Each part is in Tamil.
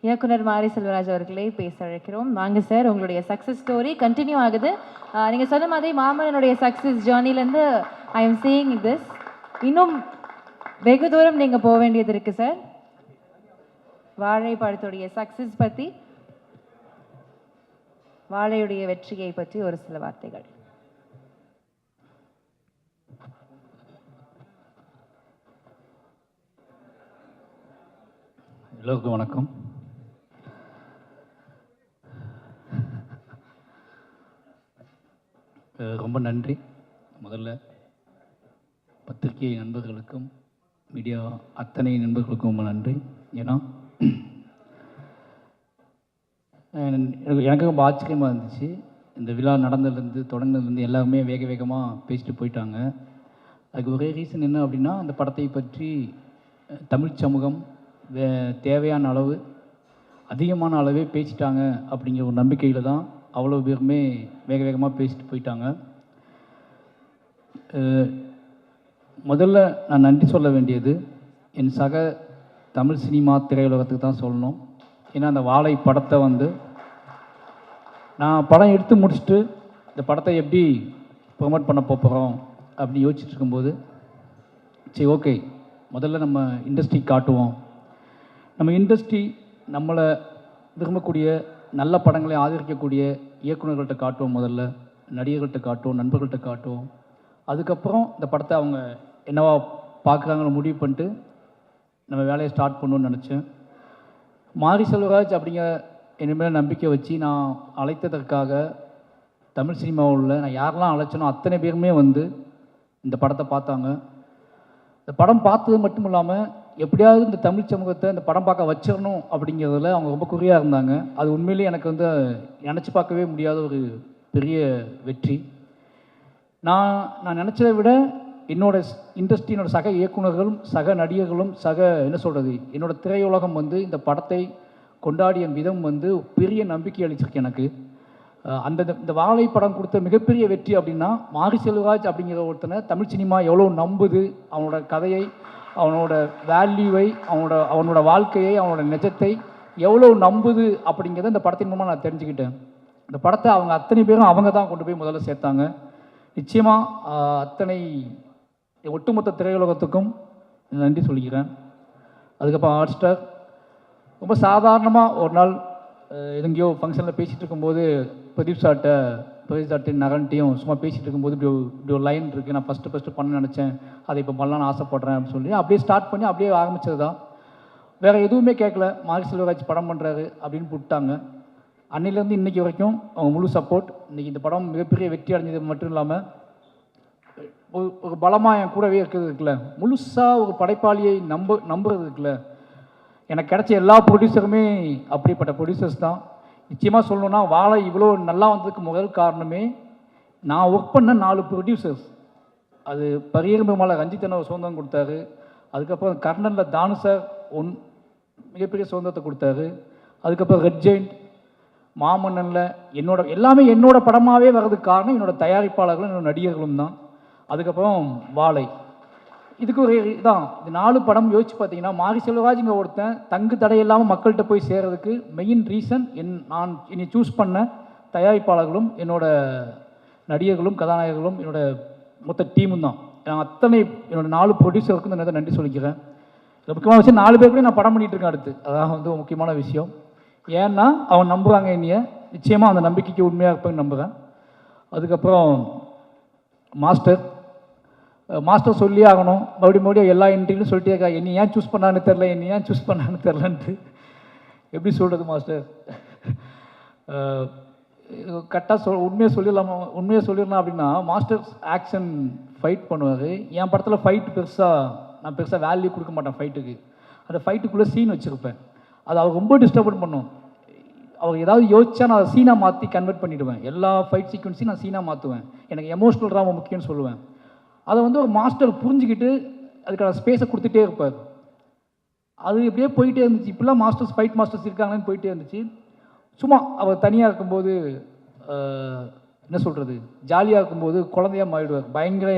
இயக்குனர் மாரி செல்வராஜ் அவர்களை பேச அழைக்கிறோம். வாங்க சார், உங்களுடைய சக்ஸஸ் ஸ்டோரி கண்டினியூ ஆகுது. நீங்கள் சொன்ன மாதிரி மாமன்னனுடைய சக்ஸஸ் ஜேர்னிலேருந்து ஐ எம் சீயிங் திஸ். இன்னும் வெகு தூரம் நீங்கள் போக வேண்டியது இருக்குது சார். வாழை படத்துடைய சக்ஸஸ் பற்றி, வாழையுடைய வெற்றியை பற்றி ஒரு சில வார்த்தைகள். எல்லோருக்கும் வணக்கம். ரொம்ப நன்றி. முதல்ல பத்திரிகை நண்பர்களுக்கும் மீடியா அத்தனை நண்பர்களுக்கும் ரொம்ப நன்றி. ஏன்னா எனக்கு ரொம்ப ஆச்சரியமாக இருந்துச்சு. இந்த விழா நடந்ததுலேருந்து தொடங்கினதுலேருந்து எல்லாருமே வேக வேகமாக பேசிட்டு போயிட்டாங்க. அதுக்கு ஒரே ரீசன் என்ன அப்படின்னா, அந்த படத்தை பற்றி தமிழ் சமூகம் தேவையான அளவு அதிகமான அளவே பேசிட்டாங்க அப்படிங்கிற ஒரு நம்பிக்கையில் தான் அவ்வளோ பேருமே வேக வேகமாக பேசிட்டு போயிட்டாங்க. முதல்ல நான் நன்றி சொல்ல வேண்டியது என் சக தமிழ் சினிமா திரையுலகத்துக்கு தான் சொல்லணும். ஏன்னா அந்த வாழை படத்தை நான் படம் எடுத்து முடிச்சுட்டு இந்த படத்தை எப்படி ப்ரொமோட் பண்ண போகிறோம் அப்படின்னு யோசிச்சுட்டு இருக்கும்போது, சரி ஓகே, முதல்ல நம்ம இண்டஸ்ட்ரி காட்டுவோம். நம்ம இண்டஸ்ட்ரி நம்மளை விரும்பக்கூடிய நல்ல படங்களை ஆதரிக்கக்கூடிய இயக்குநர்கள்ட்ட காட்டுவோம், முதல்ல நடிகர்கள்ட்ட காட்டுவோம், நண்பர்கள்ட்ட காட்டுவோம். அதுக்கப்புறம் இந்த படத்தை அவங்க என்னவா பார்க்குறாங்கன்னு முடிவு பண்ணிட்டு நம்ம வேலையை ஸ்டார்ட் பண்ணணும்னு நினச்சேன். மாரி செல்வராஜ் அப்படிங்கிற என் மேலே நம்பிக்கை வச்சு நான் அழைத்ததற்காக தமிழ் சினிமாவில் நான் யாரெல்லாம் அழைச்சனோ அத்தனை பேருமே இந்த படத்தை பார்த்தாங்க. இந்த படம் பார்த்தது மட்டும் இல்லாமல் எப்படியாவது இந்த தமிழ் சமூகத்தை இந்த படம் பார்க்க வச்சிடணும் அப்படிங்கிறதுல அவங்க ரொம்ப குறியாக இருந்தாங்க. அது உண்மையிலேயே எனக்கு நினச்சி பார்க்கவே முடியாத ஒரு பெரிய வெற்றி. நான் நினச்சதை விட என்னோட சக இயக்குநர்களும் சக நடிகர்களும் என்னோட திரையுலகம் இந்த படத்தை கொண்டாடிய விதம் பெரிய நம்பிக்கை அளிச்சிருக்கு எனக்கு. இந்த வாழை படம் கொடுத்த மிகப்பெரிய வெற்றி அப்படின்னா, மாரி செல்வராஜ் அப்படிங்கிற ஒருத்தனை தமிழ் சினிமா எவ்வளோ நம்புது, அவனோட கதையை, அவனோட வேல்யூவை, அவனோட வாழ்க்கையை, அவனோட நிஜத்தை எவ்வளோ நம்புது அப்படிங்கிறத இந்த படத்தின் மூலமாக நான் தெரிஞ்சுக்கிட்டேன். இந்த படத்தை அத்தனை பேரும் அவங்க தான் கொண்டு போய் முதல்ல சேர்த்தாங்க. நிச்சயமாக அத்தனை ஒட்டுமொத்த திரையுலகத்துக்கும் நன்றி சொல்லிக்கிறேன். அதுக்கப்புறம் ஹாட் ஸ்டார் ரொம்ப சாதாரணமாக ஒரு நாள் எங்கேயோ ஃபங்க்ஷனில் பேசிகிட்டு இருக்கும்போது பிரதீப் சார்ட்டு நகன்ட்டையும் சும்மா பேசிகிட்டு இருக்கும்போது இப்படி ஒரு லைன் இருக்குது, நான் ஃபஸ்ட்டு பண்ண நினச்சேன், அதை இப்போ பண்ணலான்னு ஆசைப்பட்றேன் அப்படின்னு சொல்லி அப்படியே ஸ்டார்ட் பண்ணி அப்படியே ஆரம்பித்தது தான். வேறு எதுவுமே கேட்கல, மாரி செல்வராஜ் படம் பண்ணுறாரு அப்படின்னு விட்டாங்க. அன்னிலேருந்து இன்றைக்கி வரைக்கும் அவங்க முழு சப்போர்ட். இன்றைக்கி இந்த படம் மிகப்பெரிய வெற்றி அடைஞ்சது மட்டும் இல்லாமல் ஒரு பலமாக என் கூடவே இருக்கிறது இருக்குல்ல, முழுசாக ஒரு படைப்பாளியை நம்புறது இருக்குல்ல, எனக்கு கிடைச்ச எல்லா ப்ரொடியூசருமே அப்படிப்பட்ட ப்ரொடியூசர்ஸ் தான். நிச்சயமாக சொல்லணுன்னா வாழை இவ்வளோ நல்லா வந்ததுக்கு முதல் காரணமே நான் ஒர்க் பண்ண 4 ப்ரொடியூசர்ஸ். அது பரியர் பெருமாளை ரஞ்சித் ஒரு சுதந்திரம் கொடுத்தாரு. அதுக்கப்புறம் கர்ணனில் தானு சார் மிகப்பெரிய சுதந்திரத்தை கொடுத்தாரு. அதுக்கப்புறம் ரெட் ஜெயிண்ட், மாமன்னனில் எல்லாமே என்னோட படமாகவே வர்றதுக்கு காரணம் என்னோட தயாரிப்பாளர்களும் என்னோட நடிகர்களும் தான். அதுக்கப்புறம் வாழை, இதுக்கு ஒரு இதான். இது 4 படம் யோசிச்சு பார்த்தீங்கன்னா, மாரி செல்வராஜ்ங்கிற ஒருத்தன் தங்கு தடையில்லாமல் மக்கள்கிட்ட போய் சேர்றதுக்கு மெயின் ரீசன் நான் என்னை சூஸ் பண்ண தயாரிப்பாளர்களும் என்னோட நடிகர்களும் கதாநாயகர்களும் என்னோட மொத்த டீமும் தான். நான் என்னோட 4 ப்ரொடியூசருக்கும் நான் நன்றி சொல்லிக்கிறேன். முக்கியமான விஷயம், 4 பேர் கூட நான் படம் பண்ணிகிட்டு இருக்கேன் அடுத்து. அதான் முக்கியமான விஷயம். ஏன்னா அவன் நம்புகிறாங்க என்னைய. நிச்சயமாக அந்த நம்பிக்கைக்கு உண்மையாக இருப்பேன்னு நம்புகிறேன். அதுக்கப்புறம் மாஸ்டர் சொல்லி ஆகணும். மறுபடியும் எல்லா இன்டர்வியூலும் சொல்லிட்டே இருக்கா, என்னை ஏன் சூஸ் பண்ணான்னு தெரிலன்ட்டு. எப்படி சொல்கிறது மாஸ்டர், கரெக்டாக உண்மையாக சொல்லிடலாம் அப்படின்னா, மாஸ்டர் ஆக்ஷன் ஃபைட் பண்ணுவார். என் படத்தில் நான் பெருசாக வேல்யூ கொடுக்க மாட்டேன் ஃபைட்டுக்கு. அந்த ஃபைட்டுக்குள்ளே சீன் வச்சுருப்பேன். அது அவர் ரொம்ப டிஸ்டர்பன் பண்ணும். அவர் ஏதாவது யோசிச்சா நான் அதை சீனாக மாற்றி கன்வெர்ட் பண்ணிவிடுவேன். எல்லா ஃபைட் சீக்வன்ஸையும் நான் சீனாக மாற்றுவேன். எனக்கு எமோஷ்னல் ட்ராமா முக்கியம்னு சொல்லுவேன். அதை ஒரு மாஸ்டர் புரிஞ்சுக்கிட்டு அதுக்கான ஸ்பேஸை கொடுத்துட்டே இருப்பார். அது இப்படியே போயிட்டே இருந்துச்சு. இப்படிலாம் ஃபைட் மாஸ்டர்ஸ் இருக்காங்கன்னு போயிட்டே இருந்துச்சு. சும்மா அவர் தனியாக இருக்கும்போது என்ன சொல்கிறது, ஜாலியாக இருக்கும்போது குழந்தையாக மாறிடுவார். பயங்கர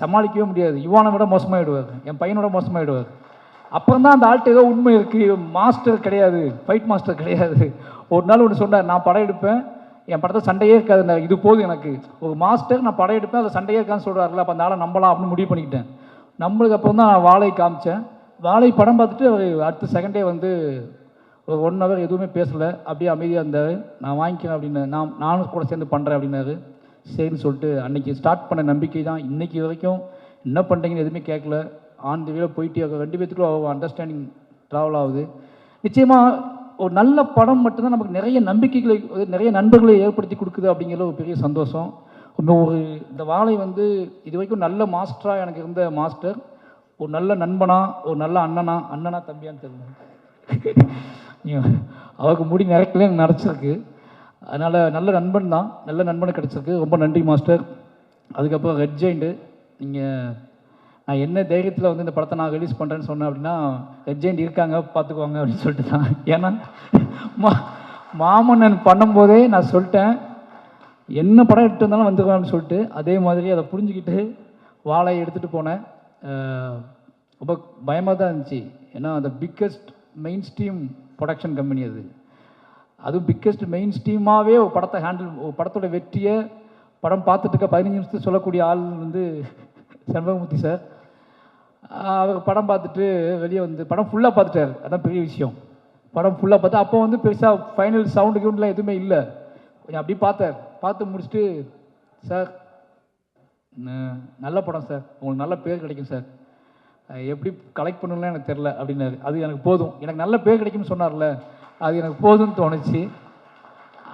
சமாளிக்கவே முடியாது. இவானை விட மோசமாகிடுவார், என் பையனோட மோசமாகிடுவார். அப்புறம் தான் அந்த ஆள்கிட்ட ஏதோ உண்மை இருக்குது, மாஸ்டர் கிடையாது, ஃபைட் மாஸ்டர் கிடையாது. ஒரு நாள் ஒன்று சொன்னார், நான் படம் எடுப்பேன், என் படத்தில் சண்டையே இருக்காது, இது போதும் எனக்கு. ஒரு மாஸ்டர் நான் படம் எடுப்பேன், அதில் சண்டையே இருக்கான்னு சொல்கிறாருல, அப்போ அந்த ஆளை நம்பலாம் அப்படின்னு முடிவு பண்ணிக்கிட்டேன். நம்மளுக்கு அப்புறம் தான் நான் வாழை காமிச்சேன். வாழை படம் பார்த்துட்டு அவர் அடுத்த செகண்டே வந்து ஒரு 1 hour எதுவுமே பேசலை, அப்படியே அமைதியாக இருந்தார். நான் வாங்கிக்கிறேன் அப்படின்னு, நானும் கூட சேர்ந்து பண்ணுறேன் அப்படின்னாரு. சரின்னு சொல்லிட்டு அன்றைக்கி ஸ்டார்ட் பண்ண நம்பிக்கை தான் இன்றைக்கி வரைக்கும். என்ன பண்ணுறீங்கன்னு எதுவுமே கேட்கல, ஆன் தி வேல போயிட்டே இருக்க. 2 பேத்துக்குள்ள அண்டர்ஸ்டாண்டிங் ட்ராவல் ஆகுது. நிச்சயமாக ஒரு நல்ல படம் மட்டும்தான் நமக்கு நிறைய நம்பிக்கைகளை, நிறைய நண்பர்களை ஏற்படுத்தி கொடுக்குது அப்படிங்கிற ஒரு பெரிய சந்தோஷம். ஒரு இந்த வாழை வந்து இது வரைக்கும் நல்ல மாஸ்டராக எனக்கு இருந்த மாஸ்டர், ஒரு நல்ல நண்பனா, ஒரு நல்ல அண்ணனா தம்பியான்னு தெரியல, அவருக்கு முடி நிறைக்கல எனக்கு நினச்சிருக்கு. அதனால் நல்ல நண்பன் தான், நல்ல நண்பனுக்கு கிடச்சிருக்கு. ரொம்ப நன்றி மாஸ்டர். அதுக்கப்புறம் ரெட் ஜெயிண்ட்டு, நீங்கள் நான் என்ன தைரியத்தில் வந்து இந்த படத்தை நான் ரிலீஸ் பண்ணுறேன்னு சொன்னேன் அப்படின்னா, ரெட் ஜெயிண்ட் இருக்காங்க பார்த்துக்குவாங்க அப்படின்னு சொல்லிட்டு தான். ஏன்னா மாமன்னன் பண்ணும்போதே நான் சொல்லிட்டேன், என்ன படம் எடுத்து வந்தாலும் வந்துக்குவான்னு சொல்லிட்டு. அதே மாதிரி அதை புரிஞ்சுக்கிட்டு வாழையை எடுத்துகிட்டு போனேன். ரொம்ப பயமாக தான் இருந்துச்சு. ஏன்னா அந்த biggest main stream production company அது. அதுவும் பிக்கஸ்ட் மெயின் ஸ்ட்ரீமாகவே ஒரு படத்தை ஒரு படத்தோட வெற்றியை படம் பார்த்துட்டு இருக்க 15 நிமிஷத்துக்கு சொல்லக்கூடிய ஆள் வந்து செண்பகமூர்த்தி சார். அவர் படம் பார்த்துட்டு வெளியே வந்து படம் ஃபுல்லாக பார்த்துட்டார். அதான் பெரிய விஷயம். படம் ஃபுல்லாக பார்த்து அப்போ வந்து பெருசாக ஃபைனல் சவுண்டு கிவுண்ட்லாம் எதுவுமே இல்லை, கொஞ்சம் அப்படி பார்த்தார். பார்த்து முடிச்சுட்டு, சார் நல்ல படம் சார், உங்களுக்கு நல்ல பேர் கிடைக்கும் சார், எப்படி கலெக்ட் பண்ணணும்லாம் எனக்கு தெரில அப்படின்னாரு. அது எனக்கு போதும், எனக்கு நல்ல பேர் கிடைக்கும்னு சொன்னார்ல, அது எனக்கு போதும்னு தோணுச்சு.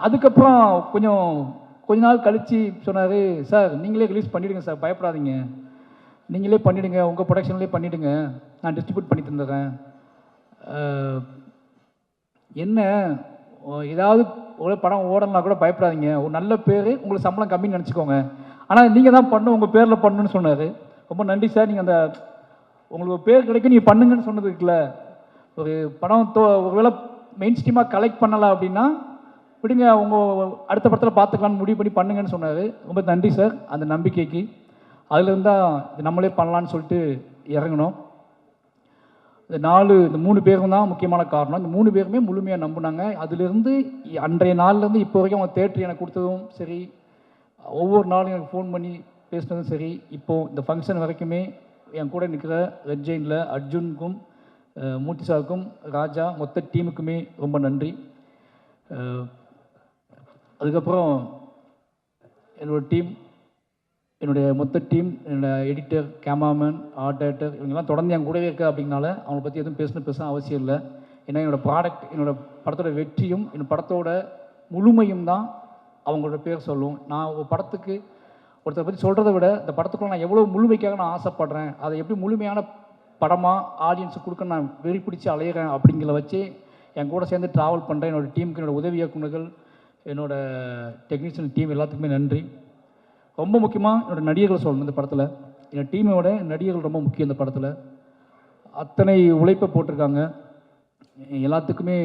அதுக்கப்புறம் கொஞ்ச நாள் கழித்து சொன்னார், சார் நீங்களே ரிலீஸ் பண்ணிவிடுங்க சார், பயப்படாதீங்க, நீங்களே பண்ணிவிடுங்க, உங்கள் ப்ரொடக்ஷன்லேயே பண்ணிவிடுங்க, நான் டிஸ்ட்ரிபியூட் பண்ணி தந்துடுறேன். என்ன ஏதாவது ஒரு படம் ஓடலாம் கூட பயப்படாதீங்க, ஒரு நல்ல பேர், உங்களுக்கு சம்பளம் கம்மின்னு நினச்சிக்கோங்க, ஆனால் நீங்கள் தான் பண்ணணும், உங்கள் பேரில் பண்ணணுன்னு சொன்னார். ரொம்ப நன்றி சார், நீங்கள் அந்த உங்களுக்கு ஒரு பேர் கிடைக்கும் நீங்கள் பண்ணுங்கன்னு சொன்னது இருக்குல்ல. ஒரு படம் ஒருவேளை மெயின் ஸ்ட்ரீமாக கலெக்ட் பண்ணலாம் அப்படின்னா விடுங்க, உங்கள் அடுத்த படத்தில் பார்த்துக்கலான்னு முடிவு பண்ணி பண்ணுங்கன்னு சொன்னார். ரொம்ப நன்றி சார் அந்த நம்பிக்கைக்கு. அதுலேருந்து தான் இது நம்மளே பண்ணலான்னு சொல்லிட்டு இறங்கணும். இந்த 3 பேரும் தான் முக்கியமான காரணம். இந்த 3 பேருமே முழுமையாக நம்பினாங்க. அதுலேருந்து அன்றைய நாள்லேருந்து இப்போ வரைக்கும் அவங்க தேட்டர் எனக்கு கொடுத்ததும் சரி, ஒவ்வொரு நாளும் எனக்கு ஃபோன் பண்ணி பேசினதும் சரி, இப்போது இந்த ஃபங்க்ஷன் வரைக்குமே என் கூட நிற்கிற ரெட் ஜெயினில் அர்ஜுனுக்கும் மூர்த்தி சாருக்கும் ராஜா மொத்த டீமுக்குமே ரொம்ப நன்றி. அதுக்கப்புறம் என்னோடய டீம், என்னுடைய மொத்த டீம், என்னோடய எடிட்டர், கேமராமேன், ஆர்ட் டைரக்டர், இவங்கெல்லாம் தொடர்ந்து என் கூடவே இருக்கா அப்படின்னால அவங்களை பற்றி எதுவும் பேச அவசியம் இல்லை. ஏன்னா என்னோடய ப்ராடக்ட், என்னோடய படத்தோட வெற்றியும் என்னோடய படத்தோட முழுமையும் தான் அவங்களோட பேர் சொல்லும். நான் ஒரு படத்துக்கு ஒருத்தரை பற்றி சொல்கிறத விட இந்த படத்துக்குள்ள நான் எவ்வளோ முழுமைக்காக நான் ஆசைப்பட்றேன், அதை எப்படி முழுமையான படமாக ஆடியன்ஸுக்கு கொடுக்க நான் வெறி பிடிச்சி அலையிறேன் அப்படிங்கிறத வச்சு என் கூட சேர்ந்து ட்ராவல் பண்ணுறேன். என்னோடய டீமுக்கு, என்னோடய உதவி இயக்குநர்கள், என்னோடய டெக்னீஷியன் டீம் எல்லாத்துக்குமே நன்றி. ரொம்ப முக்கியமாக என்னோடய நடிகர்கள் சொல்லணும். இந்த படத்தில் என்னோடய டீமோட நடிகர்கள் ரொம்ப முக்கியம். இந்த படத்தில் அத்தனை உழைப்பை போட்டிருக்காங்க. எல்லாத்துக்குமே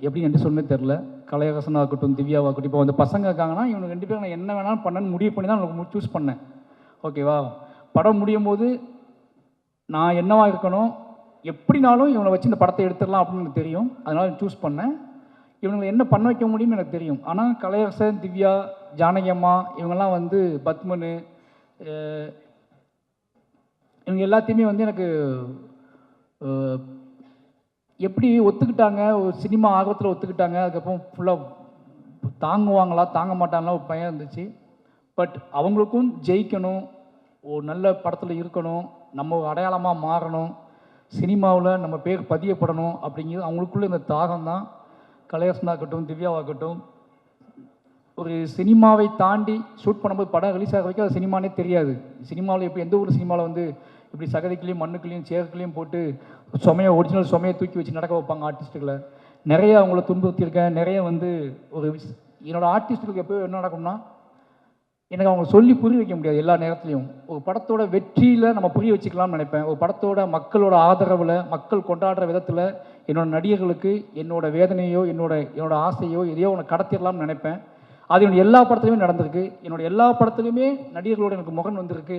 எப்படி நன்றி சொல்லணும்னே தெரில. கலையரசனாக இருக்கட்டும், திவ்யாவாகட்டும், இப்போ அந்த பசங்க இருக்காங்கன்னா இவங்க 2 பேரும் நான் என்ன வேணாலும் பண்ணேன்னு முடிவு பண்ணி தான் எனக்கு சூஸ் பண்ணேன். ஓகேவா, படம் முடியும் போது நான் என்னவாக இருக்கணும், எப்படினாலும் இவனை வச்சு இந்த படத்தை எடுத்துடலாம் அப்படின்னு எனக்கு தெரியும். அதனால் சூஸ் பண்ணேன். இவங்களை என்ன பண்ண வைக்க முடியும்னு எனக்கு தெரியும். ஆனால் கலையரசன், திவ்யா, ஜானகி அம்மா இவங்கெல்லாம் வந்து பத்மனு, இவங்க எல்லாத்தையுமே வந்து எனக்கு எப்படி ஒத்துக்கிட்டாங்க, ஒரு சினிமா ஆர்வத்தில் ஒத்துக்கிட்டாங்க. அதுக்கப்புறம் ஃபுல்லாக தாங்குவாங்களா தாங்க மாட்டாங்களா ஒரு பயம் இருந்துச்சு. பட் அவங்களுக்கும் ஜெயிக்கணும், ஒரு நல்ல படத்தில் இருக்கணும், நம்ம ஒரு அடையாளமாக மாறணும், சினிமாவில் நம்ம பேர் பதியப்படணும் அப்படிங்கிறது அவங்களுக்குள்ள இந்த தாகம் தான். கலையரசனாகட்டும், திவ்யாவாகட்டும், ஒரு சினிமாவை தாண்டி ஷூட் பண்ணும்போது படம் ரிலீஸ் ஆக வரைக்கும் அது சினிமானே தெரியாது. சினிமாவில் இப்போ எந்த ஒரு சினிமாவில் வந்து இப்படி சகதிக்குள்ளேயும் மண்ணுக்குள்ளேயும் சேருக்குள்ளேயும் போட்டு ஒரிஜினல் சுமையை தூக்கி வச்சு நடக்க வைப்பாங்க ஆர்டிஸ்ட்டுகளை. நிறைய அவங்கள துன்புறுத்தியிருக்கேன். நிறைய வந்து என்னோடய ஆர்டிஸ்ட்டுகளுக்கு எப்போ என்ன நடக்கும்னா, எனக்கு அவங்க சொல்லி புரிய வைக்க முடியாது எல்லா நேரத்துலையும். ஒரு படத்தோட வெற்றியில் நம்ம புரிய வச்சுக்கலாம்னு நினைப்பேன். ஒரு படத்தோட மக்களோட ஆதரவில், மக்கள் கொண்டாடுற விதத்தில் என்னோடய நடிகர்களுக்கு என்னோடய வேதனையோ என்னோட ஆசையோ எதையோ ஒன்று கடத்திடலாம்னு நினைப்பேன். அது என்னோடய எல்லா படத்துலையுமே நடந்திருக்கு. என்னோடய எல்லா படத்துலையுமே நடிகர்களோட எனக்கு முகன் வந்திருக்கு.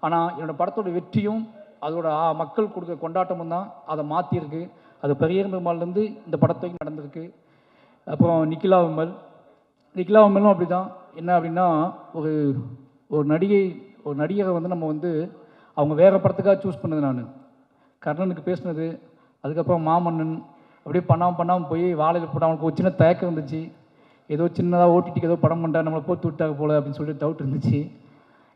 ஆனால் என்னோடய படத்தோட வெற்றியும் அதோட மக்கள் கொடுக்குற கொண்டாட்டமும் தான் அதை மாற்றிருக்கு. அது பெரியர் பெருமாள்லேருந்து இந்த படத்தையும் நடந்திருக்கு. அப்புறம் நிக்கிலா விமலும் அப்படி தான். என்ன அப்படின்னா ஒரு ஒரு நடிகரை வந்து நம்ம வந்து அவங்க வேறு படத்துக்காக சூஸ் பண்ணது. நான் கர்ணனுக்கு பேசினது, அதுக்கப்புறம் மாமன்னன், அப்படியே பண்ணாமல் போய் வாழையில் போட்டு அவனுக்கு ஒரு சின்ன தயக்கம் இருந்துச்சு. ஏதோ சின்னதாக ஓட்டிட்டு ஏதோ படம் பண்ணுறா, நம்மளை போட்டு விட்டாங்க போல் அப்படின்னு சொல்லிட்டு டவுட் இருந்துச்சு.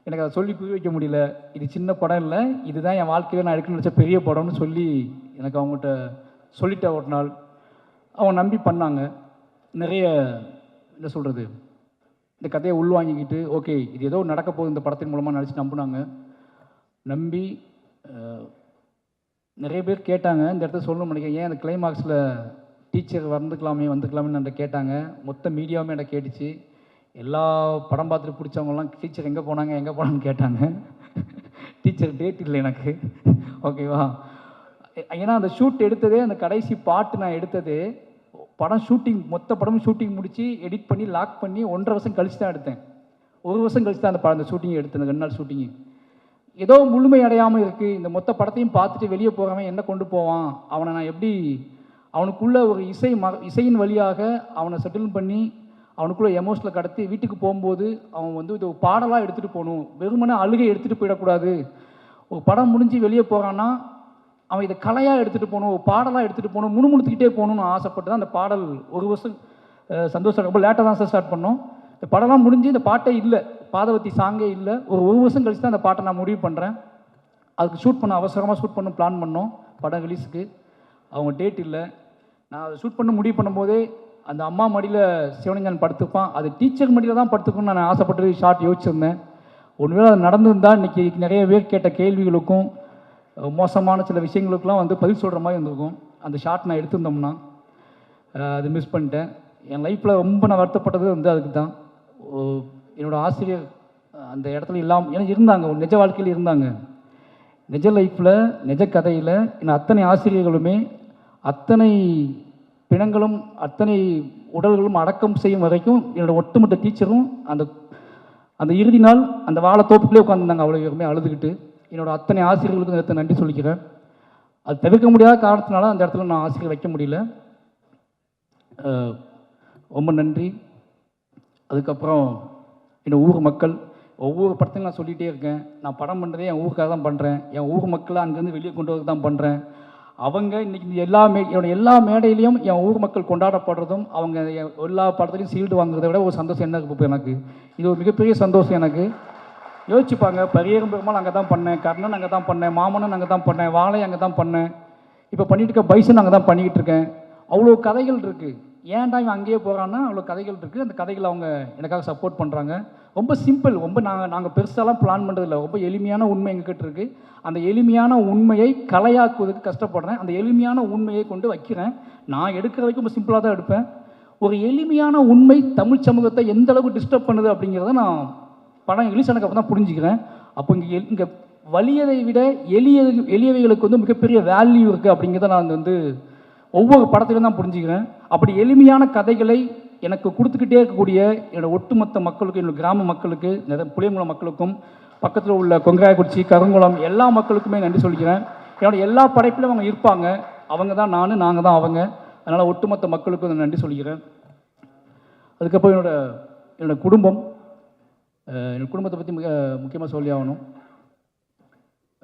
எனக்கு அதை சொல்லி புரிய வைக்க முடியல. இது சின்ன படம் இல்லை, இதுதான் என் வாழ்க்கையில் நான் எடுக்கணும்னு நினச்ச பெரிய படம்னு சொல்லி எனக்கு அவங்ககிட்ட சொல்லிட்டேன். ஒரு நாள் அவங்க நம்பி பண்ணாங்க. நிறைய என்ன சொல்கிறது, இந்த கதையை உள்வாங்கிக்கிட்டு ஓகே இது ஏதோ நடக்க போகுது இந்த படத்தின் மூலமாக நினச்சி நம்பினாங்க. நம்பி நிறைய பேர் கேட்டாங்க, இந்த இடத்துல சொல்லணும்னு நினைக்கிறேன், ஏன் அந்த கிளைமாக்ஸில் டீச்சர் வந்துக்கலாமேன்னு என்கிட்ட கேட்டாங்க. மொத்த மீடியாவுமே என்கிட்ட கேட்டுச்சு. எல்லா படம் பார்த்துட்டு பிடிச்சவங்கலாம் டீச்சர் எங்கே போனான்னு கேட்டாங்க. டீச்சர் டேட் இல்லை எனக்கு, ஓகேவா? ஏன்னா அந்த ஷூட் எடுத்ததே, அந்த கடைசி பாட்டு நான் எடுத்ததே மொத்த படமும் ஷூட்டிங் முடித்து எடிட் பண்ணி லாக் பண்ணி 1.5 வருஷம் கழிச்சு தான் எடுத்தேன். 1 வருஷம் கழிச்சு தான் அந்த ஷூட்டிங் எடுத்தேன். அந்த 2 நாள் ஷூட்டிங்கு ஏதோ முழுமை அடையாமல் இருக்குது. இந்த மொத்த படத்தையும் பார்த்துட்டு வெளியே போகிறவன் என்ன கொண்டு போவான், அவனை நான் எப்படி அவனுக்குள்ளே ஒரு இசையின் வழியாக அவனை செட்டில் பண்ணி அவனுக்குள்ளே எமோஷனில் கடத்தி வீட்டுக்கு போகும்போது அவன் வந்து இது ஒரு பாடலாக எடுத்துகிட்டு போகணும், வெறுமனே அழுகை எடுத்துகிட்டு போயிடக்கூடாது. ஒரு படம் முடிஞ்சு வெளியே போகிறான்னா அவன் இதை கலையாக எடுத்துகிட்டு போகணும், ஒரு பாடலாக எடுத்துகிட்டு போகணும், முணுமுணுத்துக்கிட்டே போகணும்னு ஆசைப்பட்டு தான் அந்த பாடல் 1 வருஷம் சந்தோஷம் ரொம்ப லேட்டாக தான் ஸ்டார்ட் பண்ணோம். இந்த படம்லாம் முடிஞ்சு இந்த பாட்டே இல்லை, பாதவத்தி சாங்கே இல்லை. ஒரு 1 வருஷம் கழிச்சு தான் அந்த பாட்டை நான் முடிவு பண்ணுறேன். அதுக்கு அவசரமாக ஷூட் பண்ண பிளான் பண்ணோம். படம் ரிலீஸுக்கு அவங்க டேட் இல்லை. நான் அதை ஷூட் பண்ண முடிவு பண்ணும்போதே அந்த அம்மா மடியில் சிவனஞ்சான் படுத்துப்பான், அது டீச்சர் மடியில் தான் படுத்துக்கணும்னு நான் ஆசைப்பட்டு ஷார்ட் யோசிச்சிருந்தேன். ஒருவேளை அது நடந்திருந்தால் இன்றைக்கி நிறைய பேர் கேட்ட கேள்விகளுக்கும் மோசமான சில விஷயங்களுக்கெல்லாம் வந்து பதில் சொல்கிற மாதிரி இருந்திருக்கும். அந்த ஷார்ட் நான் எடுத்திருந்தோம்னா அது மிஸ் பண்ணிட்டேன். என் லைஃப்பில் ரொம்ப நான் வருத்தப்பட்டது வந்து அதுக்கு தான். என்னோடய ஆசிரியர் அந்த இடத்துல இல்லாமல் ஏன்னா இருந்தாங்க, ஒரு நிஜ வாழ்க்கையில் இருந்தாங்க. நிஜ லைஃப்பில் நிஜ கதையில் இன்னும் அத்தனை ஆசிரியர்களுமே அத்தனை பிணங்களும் அத்தனை உடல்களும் அடக்கம் செய்யும் வரைக்கும் என்னோடய ஒட்டுமொத்த டீச்சரும் அந்த இறுதி நாள் அந்த வாழை தோப்புக்குள்ளே உட்காந்துருந்தாங்க. அவ்வளோ பேருமே அழுதுகிட்டு. என்னோடய அத்தனை ஆசிரியர்களுக்கும் நேரத்தை நன்றி சொல்லிக்கிறேன். அது தவிர்க்க முடியாத காரணத்தினால அந்த இடத்துல நான் ஆசிரியர் வைக்க முடியல. ரொம்ப நன்றி. அதுக்கப்புறம் என்னோட ஊர் மக்கள், ஒவ்வொரு படத்தையும் நான் சொல்லிகிட்டே இருக்கேன், நான் படம் பண்ணுறதே என் ஊருக்காக தான் பண்ணுறேன், என் ஊர் மக்களை அங்கேருந்து வெளியே கொண்டு வரது தான் பண்ணுறேன். அவங்க இன்றைக்கி என்னோட எல்லா மேடையிலையும் என் ஊர் மக்கள் கொண்டாடப்படுறதும் அவங்க எல்லா படத்துலையும் சீல்டு வாங்குறதை விட ஒரு சந்தோஷம் என்ன இருக்குது எனக்கு. இது ஒரு மிகப்பெரிய சந்தோஷம் எனக்கு. யோசிச்சுப்பாங்க, பெரியரும் பெருமாள் அங்கே தான் பண்ணேன், கர்ணன் அங்கே தான் பண்ணேன், மாமன்னன் அங்கே தான் பண்ணேன், வாழை அங்கே தான் பண்ணேன், இப்போ பண்ணிட்டு இருக்க பைசன் அங்கே தான் பண்ணிக்கிட்டு இருக்கேன். அவ்வளோ கதைகள் இருக்குது. ஏன்டா இவன் அங்கேயே போகிறான்னா அவ்வளோ கதைகள் இருக்குது. அந்த கதைகளை அவங்க எனக்காக சப்போர்ட் பண்ணுறாங்க. ரொம்ப சிம்பிள், ரொம்ப நாங்கள் பெருசாலாம் பிளான் பண்ணுறதில்ல. ரொம்ப எளிமையான உண்மை எங்ககிட்ட இருக்குது. அந்த எளிமையான உண்மையை கலையாக்குவதற்கு கஷ்டப்படுறேன். அந்த எளிமையான உண்மையை கொண்டு வைக்கிறேன். நான் எடுக்கிற வரைக்கும் ரொம்ப சிம்பிளாக தான் எடுப்பேன். ஒரு எளிமையான உண்மை தமிழ் சமூகத்தை எந்த அளவுக்கு டிஸ்டர்ப் பண்ணுது அப்படிங்கிறத நான் படம் ரிலீஸ் ஆனதுக்கு அப்புறம் தான் புரிஞ்சுக்கிறேன். அப்போ இங்கே வலியதை விட எளியவைகளுக்கு வந்து மிகப்பெரிய வேல்யூ இருக்குது அப்படிங்கிறத நான் வந்து ஒவ்வொரு படத்திலும் தான் புரிஞ்சுக்கிறேன். அப்படி எளிமையான கதைகளை எனக்கு கொடுத்துக்கிட்டே இருக்கக்கூடிய என்னோடய ஒட்டுமொத்த மக்களுக்கு, என்னோடய கிராம மக்களுக்கு, புளியங்குளம் மக்களுக்கும், பக்கத்தில் உள்ள கொங்காயக்குறிச்சி, கருங்குளம் எல்லா மக்களுக்குமே நன்றி சொல்லிக்கிறேன். என்னோடய எல்லா படைப்பிலும் அவங்க இருப்பாங்க. அவங்க தான் நாங்கள் தான் அவங்க. அதனால் ஒட்டுமொத்த மக்களுக்கும் நன்றி சொல்லிக்கிறேன். அதுக்கப்புறம் என்னோடய குடும்பம், என்னோடய குடும்பத்தை பற்றி முக்கியமாக சொல்லி ஆகணும்.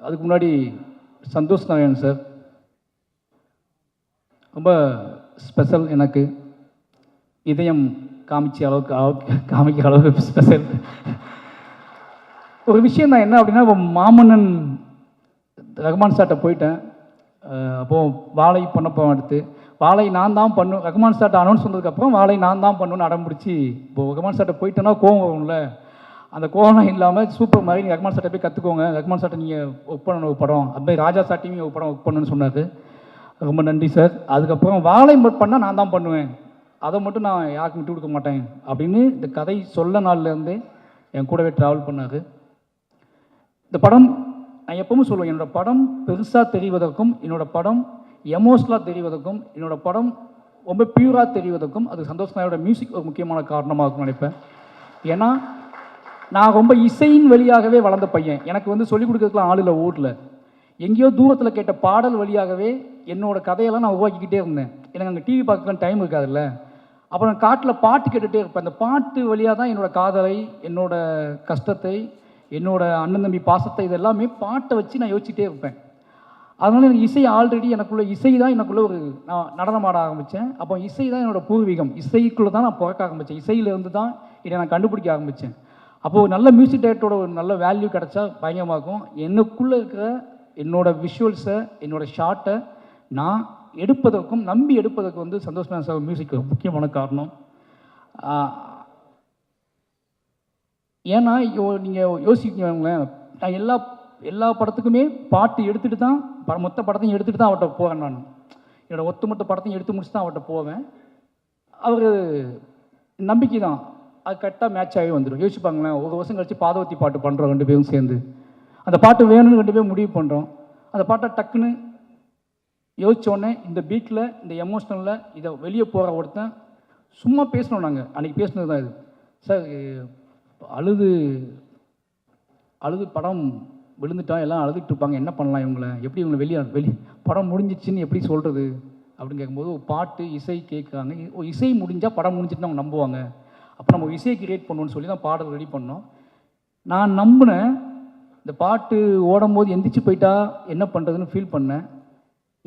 அதுக்கு முன்னாடி சந்தோஷ் நாராயணன் சார் ரொம்ப ஸ்பெஷல். எனக்கு இதயம் காமிக்கிற அளவுக்கு ஸ்பெஷல் ஒரு விஷயம் தான். என்ன அப்படின்னா, இப்போ மாமன்னன் ரகுமான் சார்ட்ட போயிட்டேன். அப்போது வாழை பண்ணப்போ அடுத்து வாழை நான் தான் பண்ணும், ரகுமான் சார்ட்ட அனௌன்ஸ் பண்ணதுக்கப்புறம் வாழை நான் தான் பண்ணுன்னு அடம்பிடிச்சி, இப்போ ரகுமான் சார்ட்ட போயிட்டேன்னா கோவம் வரும்ல, அந்த கோவம் இல்லாமல் சூப்பர் மாதிரி நீங்கள் ரகுமான் சார்ட்ட போய் கற்றுக்கோங்க, ரகுமான் சார்ட்ட நீங்கள் ஒர்க் பண்ணணும் ஒரு படம், அதுமாதிரி ராஜா சார்ட்டையும் ஒரு படம் ஒர்க் பண்ணணும்னு சொன்னார். ரொம்ப நன்றி சார். அதுக்கப்புறம் வாழை பண்ணால் நான் தான் பண்ணுவேன், அதை மட்டும் நான் யாருக்கும் விட்டு கொடுக்க மாட்டேன் அப்படின்னு இந்த கதை சொல்ல நாள்லேருந்தே என் கூடவே ட்ராவல் பண்ணார். இந்த படம் நான் எப்பவும் சொல்லுவேன், என்னோடய படம் பெருசாக தெரிவதற்கும், என்னோடய படம் எமோஷனலாக தெரிவதற்கும், என்னோடய படம் ரொம்ப பியூராக தெரிவதற்கும் அது சந்தோஷ் நாயோட மியூசிக் ஒரு முக்கியமான காரணமாக இருக்கும்னு நினைப்பேன். ஏன்னா நான் ரொம்ப இசையின் வழியாகவே வளர்ந்த பையன். எனக்கு வந்து சொல்லிக் கொடுக்கறதுக்குலாம் ஆள் இல்லை ஊரில். எங்கேயோ தூரத்தில் கேட்ட பாடல் வழியாகவே என்னோடய கதையெல்லாம் நான் உருவாக்கிக்கிட்டே இருந்தேன். எனக்கு அங்கே டிவி பார்க்கலாம் டைம் இருக்காதுல்ல. அப்புறம் காட்டில் பாட்டு கேட்டுகிட்டே இருப்பேன். அந்த பாட்டு வழியாக தான் என்னோடய காதலை, என்னோடய கஷ்டத்தை, என்னோடய அண்ணன் தம்பி பாசத்தை, இதெல்லாமே பாட்டை வச்சு நான் யோசிச்சுட்டே இருப்பேன். அதனால் எனக்கு இசை ஆல்ரெடி எனக்குள்ளே இசை தான் எனக்குள்ளே ஒரு நான் நடனம் ஆட ஆரம்பித்தேன். அப்போ இசை தான் என்னோடய பூர்வீகம். இசைக்குள்ளே தான் நான் பிறக்க ஆரம்பித்தேன். இசையிலேருந்து தான் இதை நான் கண்டுபிடிக்க ஆரம்பித்தேன். அப்போது ஒரு நல்ல மியூசிக் டைரக்டரோட ஒரு நல்ல வேல்யூ கிடச்சா பயங்கரமாக இருக்கும். எனக்குள்ளே இருக்கிற என்னோடய விஷுவல்ஸை, என்னோடய ஷார்ட்டை நான் எடுப்பதற்கும் நம்பி எடுப்பதற்கு வந்து சந்தோஷ் சார் மியூசிக் ஒரு முக்கியமான காரணம். ஏன்னா நீங்கள் யோசிக்கவங்களேன், நான் எல்லா படத்துக்குமே பாட்டு எடுத்துகிட்டு தான் மொத்த படத்தையும் எடுத்துகிட்டு தான் அவர்கிட்ட போவேன். நான் என்னோடய ஒட்டுமொத்த படத்தையும் எடுத்து முடிச்சு தான் அவர்கிட்ட போவேன். அவர் நம்பிக்கை தான், அது கரெக்டாக மேட்ச் ஆகி வந்துடும். யோசிப்பாங்களேன், ஒரு வருஷம் கழிச்சு பாதவத்தி பாட்டு பண்ணுறோம் 2 பேரும் சேர்ந்து. அந்த பாட்டு வேணும்னு 2 பேரும் முடிவு பண்ணுறோம். அந்த பாட்டை டக்குன்னு யோசித்தோடனே இந்த பீட்டில், இந்த எமோஷ்னலில் இதை வெளியே போகிற ஒருத்தன் சும்மா பேசணும். நாங்கள் அன்றைக்கி பேசினது தான் இது. சார் அழுது படம் விழுந்துட்டான், எல்லாம் அழுதுட்டு இருப்பாங்க, என்ன பண்ணலாம் இவங்களை, எப்படி இவங்களை வெளியே படம் முடிஞ்சிச்சுன்னு எப்படி சொல்கிறது அப்படின்னு கேட்கும்போது ஒரு பாட்டு இசை கேட்குறாங்க. இசை முடிஞ்சால் படம் முடிஞ்சிட்டு அவங்க நம்புவாங்க. அப்போ நம்ம இசையை கிரியேட் பண்ணுவோன்னு சொல்லி தான் பாடல் ரெடி பண்ணோம். நான் நம்பினேன். இந்த பாட்டு ஓடும்போது எந்திரிச்சு போயிட்டா என்ன பண்ணுறதுன்னு ஃபீல் பண்ணேன்.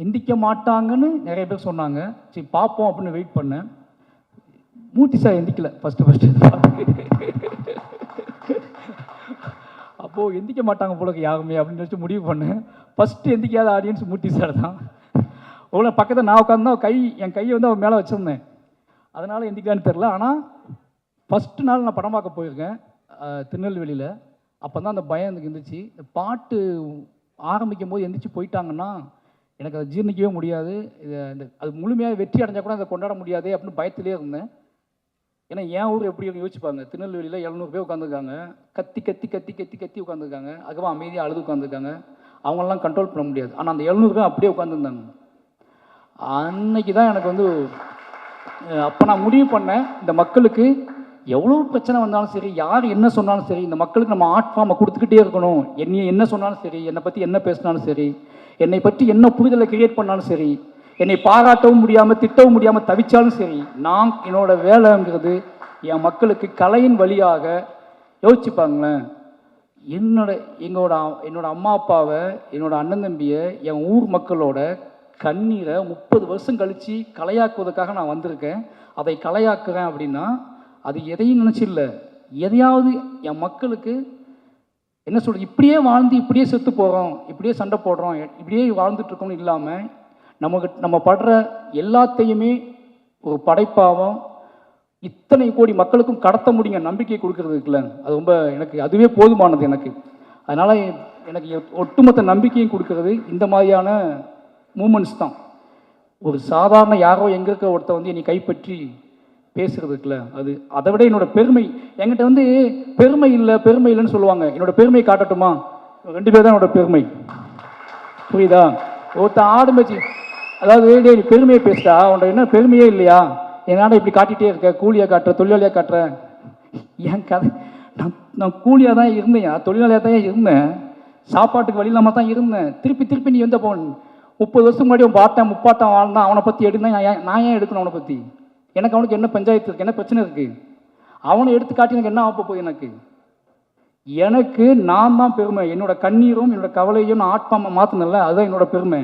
எந்திக்க மாட்டாங்கன்னு நிறைய பேர் சொன்னாங்க. சரி பார்ப்போம் அப்படின்னு வெயிட் பண்ணேன். மூர்த்தி சார் எந்திக்கல ஃபஸ்ட்டு அப்போது எந்திக்க மாட்டாங்க போலக்கு யாருமே அப்படின்னு நினச்சி முடிவு பண்ணேன். ஃபஸ்ட்டு எந்திக்காத ஆடியன்ஸ் மூர்த்தி சார் தான். அவ்வளோ பக்கத்தில் நான் உட்காந்து என் கையை வந்து அவர் மேலே வச்சுருந்தேன். அதனால் எந்திக்கலான்னு தெரில. ஆனால் ஃபஸ்ட்டு நாள் நான் படம் பார்க்க போயிருக்கேன் திருநெல்வேலியில். அப்போ தான் அந்த பயம் எனக்கு இருந்துச்சு. இந்த பாட்டு ஆரம்பிக்கும் போது எந்திரிச்சு போயிட்டாங்கன்னா எனக்கு அதை ஜீர்ணிக்கவே முடியாது. அது முழுமையாக வெற்றி அடைஞ்சால் கூட அதை கொண்டாட முடியாது அப்படின்னு பயத்திலே இருந்தேன். ஏன்னா என் ஊர் எப்படி யோசிப்பாங்க, திருநெல்வேலியில் 700 பேர் உட்காந்துருக்காங்க, கத்தி கத்தி கத்தி கத்தி கத்தி உட்காந்துருக்காங்க, அதுக்கப்புறம் அமைதியாக அழுது உட்காந்துருக்காங்க. அவங்களெலாம் கண்ட்ரோல் பண்ண முடியாது. ஆனால் அந்த 700 பேர் அப்படியே உட்காந்துருந்தாங்க. அன்னைக்கு தான் எனக்கு வந்து அப்போ நான் முடிவு பண்ணேன், இந்த மக்களுக்கு எவ்வளோ பிரச்சனை வந்தாலும் சரி, யார் என்ன சொன்னாலும் சரி, இந்த மக்களுக்கு நம்ம ஆர்ட் ஃபார்மை கொடுத்துக்கிட்டே இருக்கணும். என்ன சொன்னாலும் சரி, என்னை பற்றி என்ன பேசினாலும் சரி, என்னை பற்றி என்ன புரிதலை கிரியேட் பண்ணாலும் சரி, என்னை பாராட்டவும் முடியாமல் திட்டவும் முடியாமல் தவிச்சாலும் சரி, நான் என்னோடய வேலைங்கிறது என் மக்களுக்கு கலையின் வழியாக யோசிச்சுப்பாங்களேன். என்னோட அம்மா அப்பாவை, என்னோடய அண்ணன் தம்பியை, என் ஊர் மக்களோட கண்ணீரை 30 வருஷம் கழித்து கலையாக்குவதற்காக நான் வந்திருக்கேன். அதை கலையாக்குறேன் அப்படின்னா அது எதையும் நினச்சில்ல, எதையாவது என் மக்களுக்கு என்ன சொல்கிறது, இப்படியே வாழ்ந்து இப்படியே செத்து போகிறோம், இப்படியே சண்டை போடுறோம், இப்படியே வாழ்ந்துட்டுருக்கோம்னு இல்லாமல் நம்ம படுற எல்லாத்தையுமே ஒரு படைப்பாகவும் இத்தனை கோடி மக்களுக்கும் கடத்த முடியுங்க நம்பிக்கை கொடுக்கறது இருக்குல்ல, அது ரொம்ப எனக்கு அதுவே போதுமானது எனக்கு. அதனால் எனக்கு ஒட்டுமொத்த நம்பிக்கையும் கொடுக்கறது இந்த மாதிரியான மூமெண்ட்ஸ் தான். ஒரு சாதாரண யாரோ எங்கே இருக்க ஒருத்தர் வந்து என்னை கைப்பற்றி பேசுகிறது இருக்குல்ல, அது அதை விட என்னோட பெருமை. என்கிட்ட வந்து பெருமை இல்லைன்னு சொல்லுவாங்க. என்னோட பெருமையை காட்டட்டுமா? 2 பேர் தான் என்னோட பெருமை. புரியுதா? ஒருத்தன் ஆடு மேய்ச்சி, அதாவது நீ பெருமையை பேசுடா, உன்னோட என்ன பெருமையே இல்லையா, என்னால் இப்படி காட்டிகிட்டே இருக்க, கூலியாக காட்டுற, தொழிலாளியாக காட்டுற. என் கதை, நான் கூலியாக தான் இருந்தேன், தொழிலாளியாக தான் இருந்தேன், சாப்பாட்டுக்கு வழி இல்லாமல் தான் இருந்தேன். திருப்பி நீ வந்து போன் 30 வருஷம் முன்னாடி அவன் பாட்டன் முப்பாட்டம் வாழ்ந்தான், அவனை பற்றி எடுனா நான் ஏன் எடுக்கணும்? அவனை பற்றி எனக்கு அவனுக்கு என்ன பஞ்சாயத்து இருக்குது, என்ன பிரச்சனை இருக்குது? அவனை எடுத்து காட்டி எனக்கு என்ன ஆக போகுது? எனக்கு நான் தான் பெருமை. என்னோட கண்ணீரும் என்னோட கவலையும் நான் ஆட்பாம மாற்றினல, அதுதான் என்னோட பெருமை.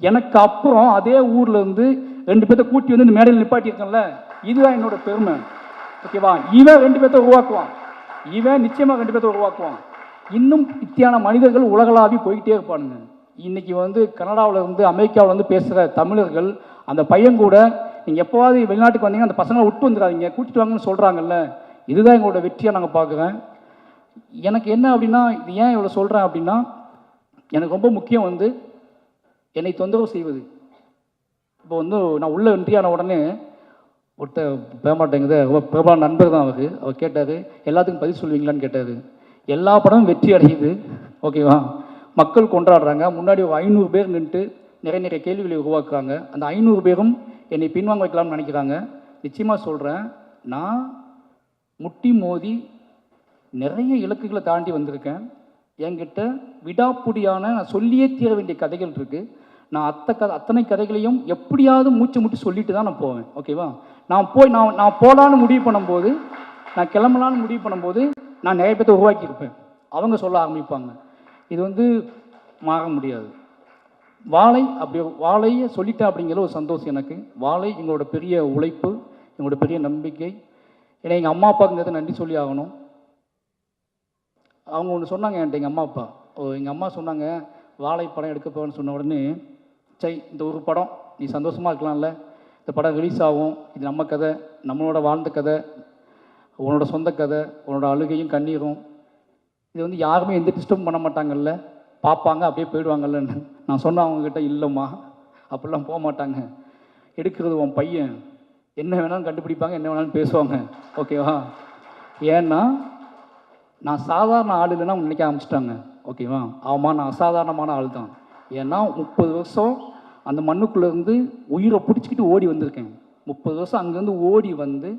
எனக்கு அப்புறம் அதே ஊரில் இருந்து 2 பேர்த்த கூட்டி வந்து இந்த மேடையில் நிப்பாட்டியிருக்கேன்ல, இதுதான் என்னோட பெருமை. ஓகேவா? இவன் 2 பேர்த்த உருவாக்குவான், இவன் நிச்சயமாக 2 பேர்த்த உருவாக்குவான். இன்னும் இத்தியான மனிதர்கள் உலகளாவி போய்கிட்டே இருப்பானுங்க. இன்னைக்கு வந்து கனடாவில் இருந்து அமெரிக்காவில் வந்து பேசுகிற தமிழர்கள், அந்த பையன் கூட நீங்கள் எப்போவாது வெளிநாட்டுக்கு வந்தீங்கன்னா அந்த பசங்களை விட்டு வந்துடாதீங்க, கூட்டிட்டு வாங்கன்னு சொல்கிறாங்கல்ல, இதுதான் எங்களோட வெற்றியாக நாங்கள் பார்க்குறேன். எனக்கு என்ன அப்படின்னா, இது ஏன் இவ்வளோ சொல்கிறேன் அப்படின்னா, எனக்கு ரொம்ப முக்கியம் வந்து என்னை தொந்தரவு செய்வது. இப்போ வந்து நான் உள்ள என்ட்ரியான உடனே ஒருத்தர் பேமாட்டேங்குது, பிரபல நண்பர் தான் அவர் கேட்டார், எல்லாத்துக்கும் பதில் சொல்லுவீங்களான்னு கேட்டார். எல்லா படமும் வெற்றி அடையுது, ஓகேவா, மக்கள் கொண்டாடுறாங்க, முன்னாடி ஒரு 500 பேர் நின்றுட்டு நிறைய கேள்விகளை உருவாக்குறாங்க. அந்த 500 பேரும் என்னை பின்வாங்க வைக்கலாம்னு நினைக்கிறாங்க. நிச்சயமாக சொல்கிறேன், நான் முட்டி மோதி நிறைய இலக்குகளை தாண்டி வந்திருக்கேன். என்கிட்ட விடாப்புடியான நான் சொல்லியே தீர வேண்டிய கதைகள் இருக்குது. நான் அத்தனை கதைகளையும் எப்படியாவது மூச்சு முட்டி சொல்லிட்டு தான் நான் போவேன். ஓகேவா? நான் போகலான்னு முடிவு பண்ணும்போது, நான் கிளம்பலான்னு முடிவு பண்ணும்போது நான் நிறைய பேர்த்த உருவாக்கியிருப்பேன். அவங்க சொல்ல ஆரம்பிப்பாங்க. இது மாற முடியாது. வாழையை சொல்லிட்டேன் அப்படிங்கிற ஒரு சந்தோஷம் எனக்கு. வாழை எங்களோட பெரிய உழைப்பு, எங்களோட பெரிய நம்பிக்கை. ஏன்னா எங்கள் அம்மா அப்பாவுங்கிறத நன்றி சொல்லி ஆகணும். அவங்க ஒன்று சொன்னாங்க என்கிட்ட, எங்கள் அம்மா சொன்னாங்க, வாழை படம் எடுக்க போவேன்னு சொன்ன உடனே, இந்த ஒரு படம் நீ சந்தோஷமாக இருக்கலாம்ல, இந்த படம் ரிலீஸ் ஆகும், இது நம்ம கதை, நம்மளோட வாழ்ந்த கதை, உன்னோட சொந்த கதை, உன்னோட அழுகையும் கண்ணீரும், இது யாருமே எந்த டிஸ்டர்ப் பண்ண மாட்டாங்கல்ல, பார்ப்பாங்க அப்படியே போயிடுவாங்கல்லன்னு நான் சொன்னேன் அவங்கக்கிட்ட. இல்லைம்மா, அப்படிலாம் போக மாட்டாங்க, எடுக்கிறது உன் பையன், என்ன வேணாலும் கண்டுபிடிப்பாங்க, என்ன வேணாலும் பேசுவாங்க. ஓகேவா? ஏன்னா நான் சாதாரண ஆள் இல்லைன்னா நினைக்க ஆரம்பிச்சிட்டாங்க. ஓகேவா? ஆமாம், நான் அசாதாரணமான ஆள் தான். ஏன்னா 30 வருஷம் அந்த மண்ணுக்குள்ளேருந்து உயிரை பிடிச்சிக்கிட்டு ஓடி வந்திருக்கேன். 30 வருஷம் அங்கேருந்து ஓடி வந்து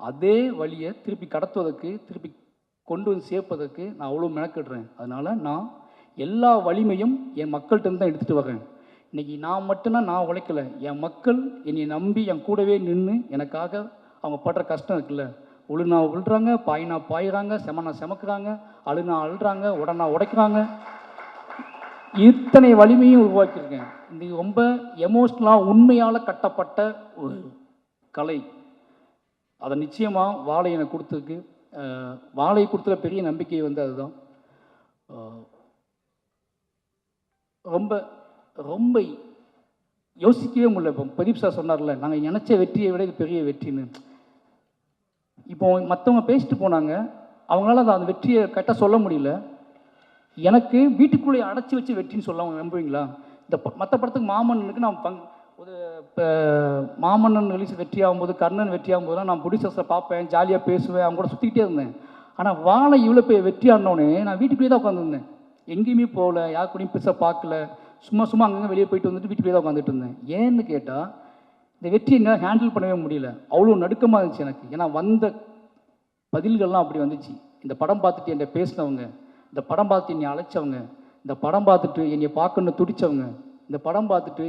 அதே வழியை திருப்பி கடத்துவதற்கு, திருப்பி கொண்டு வந்து சேர்ப்பதற்கு நான் அவ்வளோ மெனக்கிடுறேன். அதனால் நான் எல்லா வலிமையும் என் மக்கள்கிட்ட தான் எடுத்துகிட்டு வரேன். இன்றைக்கி நான் மட்டும்தான் நான் உழைக்கலை, என் மக்கள் என்னை நம்பி என் கூடவே நின்று எனக்காக அவங்க படுற கஷ்டம் இருக்குல்ல, உழுனா உழுறாங்க, பாயினா பாயிறாங்க, செமனா செமக்குறாங்க, அழுனா அழுறாங்க, உடனா உடைக்கிறாங்க, இத்தனை வலிமையும் உருவாக்கியிருக்கேன். இது ரொம்ப எமோஷ்னலாக உண்மையால் கட்டப்பட்ட ஒரு கலை. அதை நிச்சயமாக வாழை எனக்கு கொடுத்துருக்கு. வாழை கொடுத்துற பெரிய நம்பிக்கை அதுதான். ரொம்ப ரொம்ப யோசிக்கவே முடியல. இப்போ பிரதீப் சார் சொன்னார்ல, நாங்கள் நினச்ச வெற்றியை விட இது பெரிய வெற்றின்னு. இப்போ மற்றவங்க பேசிட்டு போனாங்க, அவங்களால அந்த வெற்றியை கரெக்டாக சொல்ல முடியல. எனக்கு வீட்டுக்குள்ளே அடைச்சி வச்சு வெற்றின்னு சொல்ல நம்புவீங்களா? இந்த மற்ற படத்துக்கு மாமன்னனுக்கு நான் ஒரு இப்போ மாமன்னன் ரிலீஸ் வெற்றி ஆகும்போது, கர்ணன் வெற்றி ஆகும்போதுலாம் நான் ப்ரொடியூசர்ஸை பார்ப்பேன், ஜாலியாக பேசுவேன், அவங்க கூட சுற்றிக்கிட்டே இருந்தேன். ஆனால் வாழை இவ்வளோ வெற்றி ஆனோடனே நான் வீட்டுக்குள்ளேயே தான் உட்காந்துருந்தேன். எங்கேயுமே போகல, யார் கூடயும் பெருசாக பார்க்கல, சும்மா அங்கங்கே வெளியே போயிட்டு வந்துட்டு வீட்டுக்குள்ளே தான் உட்காந்துட்டு இருந்தேன். ஏன்னு கேட்டால், இந்த வெற்றியை என்னால் ஹேண்டில் பண்ணவே முடியல. அவ்வளோ நடுக்கமாக இருந்துச்சு எனக்கு. ஏன்னா வந்த பதில்கள்லாம் அப்படி வந்துச்சு. இந்த படம் பார்த்துட்டு என்னை பேசினவங்க, இந்த படம் பார்த்துட்டு என்னை அழைச்சவங்க, இந்த படம் பார்த்துட்டு என்னை பார்க்கணுன்னு துடித்தவங்க, இந்த படம் பார்த்துட்டு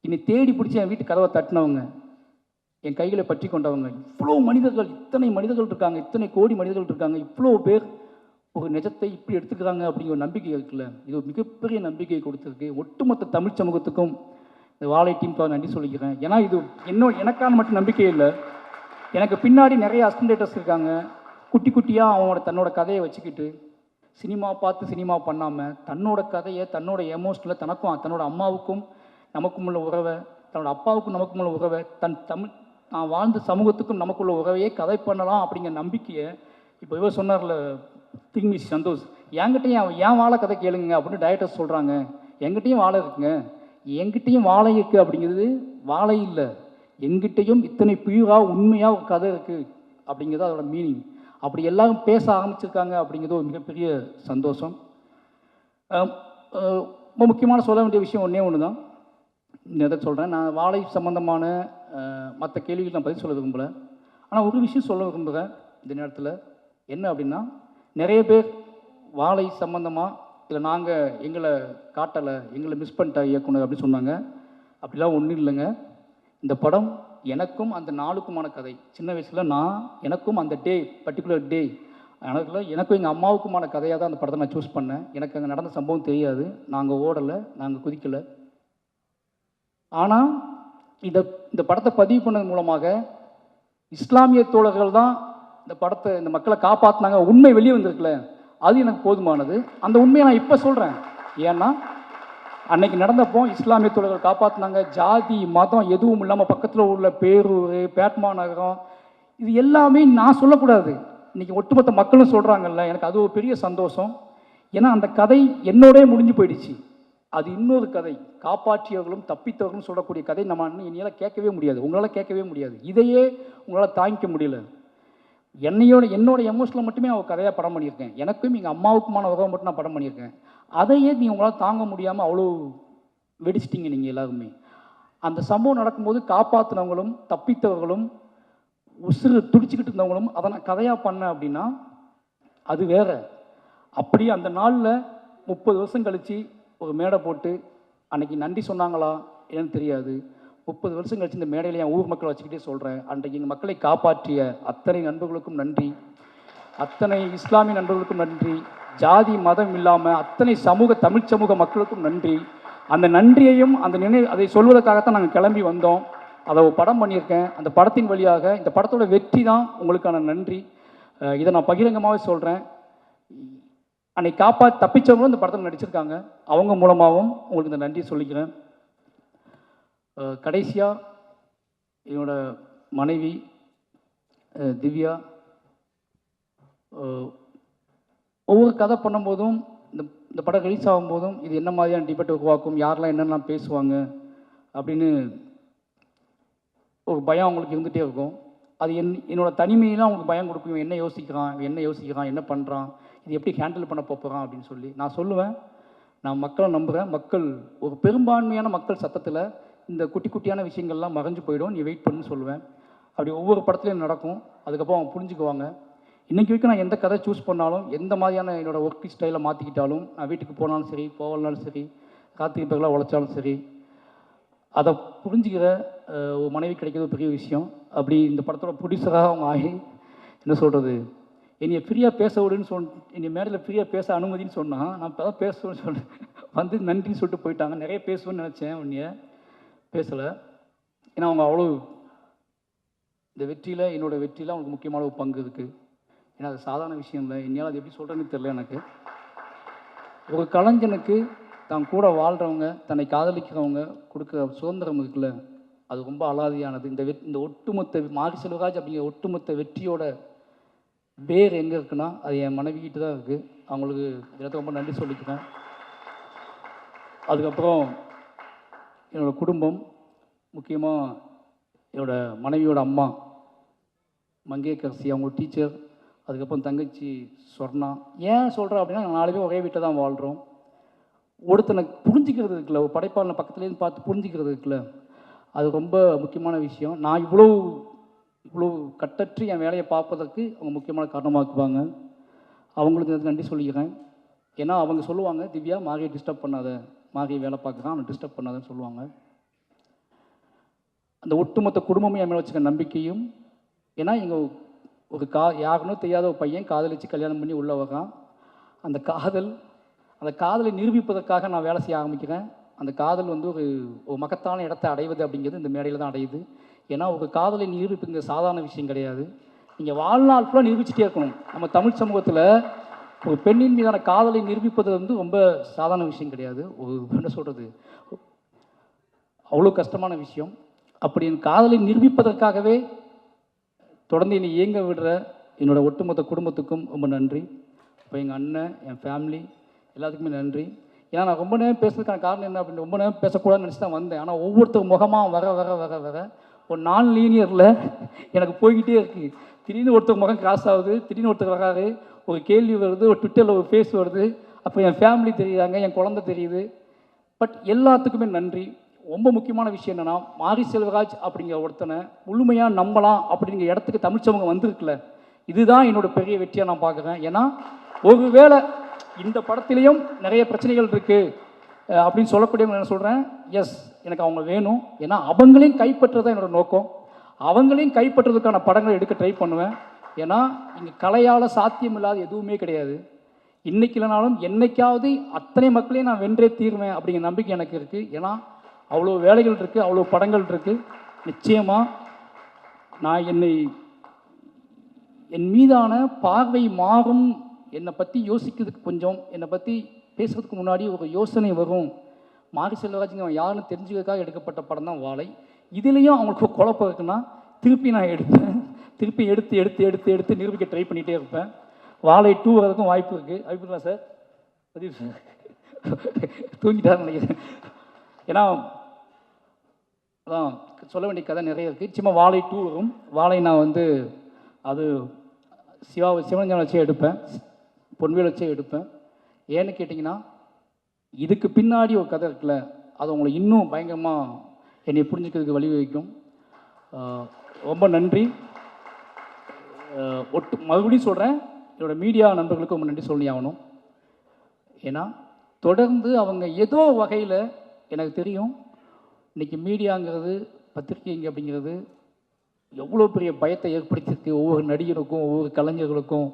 என்னை தேடி பிடிச்சி என் வீட்டு கதவை தட்டினவங்க, என் கைகளை பற்றி கொண்டவங்க, இவ்வளோ மனிதர்கள், இத்தனை மனிதர்கள் இருக்காங்க, இத்தனை கோடி மனிதர்கள் இருக்காங்க, இவ்வளோ பேர் ஒரு நிஜத்தை இப்படி எடுத்துக்கிறாங்க அப்படிங்கிற ஒரு நம்பிக்கை இருக்குல்ல, இது ஒரு மிகப்பெரிய நம்பிக்கையை கொடுத்துருக்கு. ஒட்டுமொத்த தமிழ் சமூகத்துக்கும் இந்த வாழை டீமுக்காக நன்றி சொல்லிக்கிறேன். ஏன்னா இது எனக்கான மட்டும் நம்பிக்கை இல்லை, எனக்கு பின்னாடி நிறைய அசிஸ்டன்டேட்டர்ஸ் இருக்காங்க. குட்டி குட்டியாக தன்னோட கதையை வச்சுக்கிட்டு சினிமா பார்த்து சினிமா பண்ணாமல் தன்னோட கதையை, தன்னோட எமோஷனில் தனக்கும் தன்னோட அம்மாவுக்கும் நமக்கும் உள்ள உறவை, தன்னோட அப்பாவுக்கும் நமக்கும் உள்ள உறவை, நான் வாழ்ந்த சமூகத்துக்கும் நமக்குள்ள உறவையே கதை பண்ணலாம் அப்படிங்கிற நம்பிக்கையை, இப்போ இவர் சொன்னார்ல திங்மிஸ் சந்தோஷ், என்கிட்டையும் ஏன் வாழை கதை கேளுங்க அப்படின்னு டைரக்டர்ஸ் சொல்கிறாங்க. என்கிட்டையும் வாழை இருக்குங்க, என்கிட்டையும் வாழை இருக்குது. அப்படிங்கிறது வாழை இல்லை, எங்கிட்டையும் இத்தனை பியூராக உண்மையாக ஒரு கதை இருக்குது அப்படிங்கிறது அதோட மீனிங். அப்படி எல்லாரும் பேச ஆரம்பிச்சிருக்காங்க அப்படிங்கிறது ஒரு மிகப்பெரிய சந்தோஷம். ரொம்ப முக்கியமான சொல்ல வேண்டிய விஷயம் ஒன்று தான், எதை சொல்கிறேன். நான் வாழை சம்மந்தமான மற்ற கேள்விகள் நான் பதில் சொல்ல விரும்பலை. ஆனால் ஒரு விஷயம் சொல்ல விரும்புகிறேன் இந்த நேரத்தில். என்ன அப்படின்னா, நிறைய பேர் வாழை சம்மந்தமாக இல்லை நாங்கள் எங்களை காட்டலை, எங்களை மிஸ் பண்ணிட்ட இயக்குனர் அப்படின்னு சொன்னாங்க. அப்படிலாம் ஒன்றும் இல்லைங்க. இந்த படம் எனக்கும் அந்த நாளுக்குமான கதை. சின்ன வயசில் எனக்கும் அந்த பர்டிகுலர் டே எனக்கும் எங்கள் அம்மாவுக்குமான கதையாக தான் அந்த படத்தை நான் சூஸ் பண்ணேன். எனக்கு அங்கே நடந்த சம்பவம் தெரியாது, நாங்கள் ஓடலை, நாங்கள் குதிக்கலை. ஆனால் இந்த படத்தை பதிவு பண்ணது மூலமாக இஸ்லாமிய தோழர்கள் தான் இந்த மக்களை காப்பாற்றினாங்க, உண்மை வெளியே வந்திருக்குல்ல, அது எனக்கு போதுமானது. அந்த உண்மையை நான் இப்போ சொல்கிறேன். ஏன்னா அன்னைக்கு நடந்தப்போ இஸ்லாமிய தோழர்கள் காப்பாற்றினாங்க. ஜாதி மதம் எதுவும் இல்லாமல் பக்கத்தில் உள்ள பேரூர், பேட்மா நகரம், இது எல்லாமே நான் சொல்லக்கூடாது, இன்றைக்கி ஒட்டுமொத்த மக்களும் சொல்கிறாங்கல்ல, எனக்கு அது ஒரு பெரிய சந்தோஷம். ஏன்னா அந்த கதை என்னோடே முடிஞ்சு போயிடுச்சு. அது இன்னொரு கதை, காப்பாற்றியவர்களும் தப்பித்தவர்களும் சொல்லக்கூடிய கதை நம்ம என்னால் கேட்கவே முடியாது, உங்களால் கேட்கவே முடியாது. இதையே உங்களால் தாங்கிக்க முடியல. என்னோட எமோஷனில் மட்டுமே நான் ஒரு கதையாக படம் பண்ணியிருக்கேன். எனக்கும் எங்கள் அம்மாவுக்குமான உறவை மட்டும் நான் படம் பண்ணியிருக்கேன். அதையே நீங்கள் உங்களால் தாங்க முடியாமல் அவ்வளோ வெடிச்சிட்டிங்க நீங்கள் எல்லாருமே. அந்த சம்பவம் நடக்கும்போது காப்பாற்றினவங்களும் தப்பித்தவர்களும் உசுறு துடிச்சிக்கிட்டு இருந்தவங்களும் அதை நான் கதையாக பண்ணேன் அப்படின்னா அது வேற. அப்படியே அந்த நாளில் 30 வருஷம் கழித்து ஒரு மேடை போட்டு அன்றைக்கி நன்றி சொன்னாங்களா என்னன்னு தெரியாது. 30 வருஷம் கழிச்சு இந்த மேடையில் என் ஊர் மக்களை வச்சுக்கிட்டே சொல்கிறேன், அன்றைக்கு எங்கள் மக்களை காப்பாற்றிய அத்தனை நண்பர்களுக்கும் நன்றி, அத்தனை இஸ்லாமிய நண்பர்களுக்கும் நன்றி, ஜாதி மதம் இல்லாமல் அத்தனை தமிழ் சமூக மக்களுக்கும் நன்றி. அந்த நன்றியையும் அதை சொல்வதற்காகத்தான் நாங்கள் கிளம்பி வந்தோம். அதை ஒரு படம் பண்ணியிருக்கேன். அந்த படத்தின் வழியாக இந்த படத்தோட வெற்றி தான் உங்களுக்கான நன்றி. இதை நான் பகிரங்கமாகவே சொல்கிறேன். அன்னைக்கு தப்பிச்சவங்களும் இந்த படத்தில் நடிச்சிருக்காங்க. அவங்க மூலமாகவும் உங்களுக்கு இந்த நன்றி சொல்லிக்கிறேன். கடைசியாக என்னோட மனைவி திவ்யா, ஒவ்வொரு கதை பண்ணும்போதும் இந்த படம் ரிலீஸ் ஆகும்போதும் இது என்ன மாதிரியான டிபேட் உருவாக்கும், யாரெல்லாம் என்னெல்லாம் பேசுவாங்க அப்படின்னு ஒரு பயம் அவங்களுக்கு இருந்துகிட்டே இருக்கும். அது என்னோட தனிமையெல்லாம் அவங்களுக்கு பயம் கொடுக்கும். என்ன யோசிக்கிறான், என்ன பண்ணுறான், இது எப்படி ஹேண்டில் பண்ண போகிறான் அப்படின்னு சொல்லி நான் சொல்லுவேன். நான் மக்களை நம்புகிறேன். மக்கள் ஒரு பெரும்பான்மையான மக்கள் சத்தத்தில் இந்த குட்டி குட்டியான விஷயங்கள்லாம் மறைஞ்சு போயிடும், நீ வெயிட் பண்ணுன்னு சொல்லுவேன். அப்படி ஒவ்வொரு படத்துலையும் நடக்கும். அதுக்கப்புறம் அவங்க புரிஞ்சுக்குவாங்க. இன்றைக்கி வரைக்கும் நான் எந்த கதை சூஸ் பண்ணாலும், எந்த மாதிரியான என்னோடய ஒர்க் ஸ்டைலை மாற்றிக்கிட்டாலும், நான் வீட்டுக்கு போனாலும் சரி, போகலனாலும் சரி, கார்த்திகை பகலாக உழைச்சாலும் சரி, அதை புரிஞ்சுக்கிற ஒரு மனைவி கிடைக்கிறது பெரிய விஷயம். அப்படி இந்த படத்தோட ப்ரொடியூசராக அவங்க ஆகி என்ன சொல்கிறது, என்னையை ஃப்ரீயாக பேச விடுன்னு என்னை மேடையில் ஃப்ரீயாக பேச அனுமதின்னு சொன்னால் நான் இப்போ தான் பேசுவேன்னு சொன்னேன். வந்து நன்றின்னு சொல்லிட்டு போயிட்டாங்க. நிறைய பேசுவேன்னு நினச்சேன், உன்னைய பேசலை. ஏன்னா அவங்க அவ்வளோ இந்த வெற்றியில், என்னோடய வெற்றியில் அவங்களுக்கு முக்கியமான ஒரு பங்கு இருக்குது. ஏன்னா அது சாதாரண விஷயம் இல்லை. என்னால் அது எப்படி சொல்கிறேன்னு தெரியல. எனக்கு ஒரு கலைஞனுக்கு தான் கூட வாழ்கிறவங்க, தன்னை காதலிக்கிறவங்க கொடுக்குற சுதந்திரம் இருக்குல்ல, அது ரொம்ப அலாதியானது. இந்த ஒட்டுமொத்த மாரி செல்வராஜ் அப்படிங்கிற ஒட்டுமொத்த வெற்றியோட வேர் எங்கே இருக்குன்னா அது என் மனைவிக்கிட்ட தான் இருக்குது. அவங்களுக்கு எனக்கு ரொம்ப நன்றி சொல்லிக்கிறேன். அதுக்கப்புறம் என்னோடய குடும்பம், முக்கியமாக என்னோடய மனைவியோட அம்மா மங்கேக்கரசி, அவங்க டீச்சர். அதுக்கப்புறம் தங்கச்சி சொர்ணா. ஏன் சொல்கிறேன் அப்படின்னா, நாங்கள் 4 பேரும் ஒரே வீட்டில் தான் வாழ்கிறோம். ஒருத்தனை புரிஞ்சிக்கிறது இருக்குல்ல, ஒரு படைப்பாளனை பக்கத்துலேருந்து பார்த்து புரிஞ்சிக்கிறது இருக்குல்ல, அது ரொம்ப முக்கியமான விஷயம். நான் இவ்வளோ கட்டற்று என் வேலையை பார்ப்பதற்கு அவங்க முக்கியமான காரணமாக்குவாங்க. அவங்களுக்கு நன்றி சொல்லிக்கிறேன். ஏன்னா அவங்க சொல்லுவாங்க, திவ்யா மாரியை டிஸ்டர்ப் பண்ணாத, மாரியை வேலை பார்க்குறான், அவனை டிஸ்டர்ப் பண்ணாதன்னு சொல்லுவாங்க. அந்த ஒட்டுமொத்த குடும்பமே என் மேலே வச்சுக்க நம்பிக்கையும். ஏன்னா எங்கள் ஒரு யாருன்னு தெரியாத ஒரு பையன் காதலிச்சு கல்யாணம் பண்ணி உள்ளே வரான். அந்த காதலை நிரூபிப்பதற்காக நான் வேலை செய்ய ஆரம்பிக்கிறேன். அந்த காதல் வந்து ஒரு மகத்தான இடத்தை அடைவது அப்படிங்கிறது இந்த மேடையில் தான் அடையுது. ஏன்னா ஒரு காதலை நிரூபிப்புங்க சாதாரண விஷயம் கிடையாது. நீங்கள் வாழ்நாள் ஃபுல்லாக நிரூபிச்சுட்டே இருக்கணும். நம்ம தமிழ் சமூகத்தில் ஒரு பெண்ணின் மீதான காதலை நிரூபிப்பது வந்து ரொம்ப சாதாரண விஷயம் கிடையாது. என்ன சொல்கிறது, அவ்வளோ கஷ்டமான விஷயம். அப்படி என் காதலை நிரூபிப்பதற்காகவே தொடர்ந்து என்னை இயங்க விடுற என்னோடய ஒட்டுமொத்த குடும்பத்துக்கும் ரொம்ப நன்றி. இப்போ எங்கள் அண்ணன், என் ஃபேமிலி எல்லாத்துக்குமே நன்றி. ஏன்னா நான் ரொம்ப நேரம் பேசுறதுக்கான காரணம் என்ன அப்படின்னு, ரொம்ப நேரம் பேசக்கூடாதுன்னு நினச்சி தான் வந்தேன். ஆனால் ஒவ்வொருத்தர் முகமாக வர ஒரு நான் லீனியரில் எனக்கு போய்கிட்டே இருக்குது. திடீர்னு ஒருத்தர் முகம் கிராஸ் ஆகுது, திடீர்னு ஒருத்தர் வராது, ஒரு கேள்வி வருது, ஒரு ட்விட்டரில் ஒரு ஃபேஸ் வருது, அப்போ என் ஃபேமிலி தெரியுறாங்க, என் குழந்தை தெரியுது. பட் எல்லாத்துக்குமே நன்றி. ரொம்ப முக்கியமான விஷயம் என்னென்னா, மாரி செல்வராஜ் அப்படிங்கிற ஒருத்தனை முழுமையாக நம்பலாம் அப்படிங்கிற இடத்துக்கு தமிழ் சமூகம் வந்திருக்குல்ல, இதுதான் என்னோட பெரிய வெற்றியாக நான் பார்க்குறேன். ஏன்னா ஒருவேளை இந்த படத்துலேயும் நிறைய பிரச்சனைகள் இருக்குது அப்படின்னு சொல்லக்கூடியவங்க என்ன சொல்கிறேன், எஸ் எனக்கு அவங்க வேணும். ஏன்னா அவங்களையும் கைப்பற்றுறது தான் என்னோட நோக்கம். அவங்களையும் கைப்பற்றுறதுக்கான படங்களை எடுக்க ட்ரை பண்ணுவேன். ஏன்னா இங்கே கலையால் சாத்தியம் இல்லாத எதுவுமே கிடையாது. இன்றைக்கி இல்லைனாலும் என்னைக்காவது அத்தனை மக்களையும் நான் வென்றே தீருவேன் அப்படிங்கிற நம்பிக்கை எனக்கு இருக்குது. ஏன்னா அவ்வளோ வேலைகள் இருக்குது, அவ்வளோ படங்கள் இருக்குது. நிச்சயமாக நான் என் மீதான பார்வை மாறும். என்னை பற்றி யோசிக்கிறதுக்கு கொஞ்சம், என்னை பற்றி பேசுகிறதுக்கு முன்னாடி ஒரு யோசனை வரும். மாரி செல்வராஜுங்க அவன் யாருன்னு தெரிஞ்சுக்கிறதுக்காக எடுக்கப்பட்ட படம் தான் வாழை. இதுலேயும் அவங்களுக்கு குழப்பம் இருக்குன்னா திருப்பி நான் எடுப்பேன். திருப்பி எடுத்து நிரூபிக்க ட்ரை பண்ணிகிட்டே இருப்பேன். வாழை 2 வரதுக்கும் வாய்ப்பு இருக்குது. வாய்ப்புங்களா சார்? பிரதீப் சார் தூங்கிட்டாருன்னு நினைக்கிறேன். ஏன்னா அதான் சொல்ல வேண்டிய கதை நிறைய இருக்குது. சும்மா வாழை 2 வரும். வாழை நான் வந்து அது சிவனஞ்சனை வச்சே எடுப்பேன், பொன்வேல் வச்சே எடுப்பேன். ஏன்னு கேட்டிங்கன்னா, இதுக்கு பின்னாடி ஒரு கதை இருக்குல்ல, அது உங்களை இன்னும் பயங்கரமாக என்னை புரிஞ்சுக்கிறதுக்கு வழிவகுக்கும். ரொம்ப நன்றி. மறுபடியும் சொல்கிறேன், என்னோடய மீடியா நண்பர்களுக்கு ரொம்ப நன்றி சொல்லி ஆகணும். ஏன்னா தொடர்ந்து அவங்க ஏதோ வகையில் எனக்கு தெரியும் இன்றைக்கி மீடியாங்கிறது பத்திரிகைங்க அப்படிங்கிறது எவ்வளோ பெரிய பயத்தை ஏற்படுத்தியிருக்கு ஒவ்வொரு நடிகருக்கும் ஒவ்வொரு கலைஞர்களுக்கும்.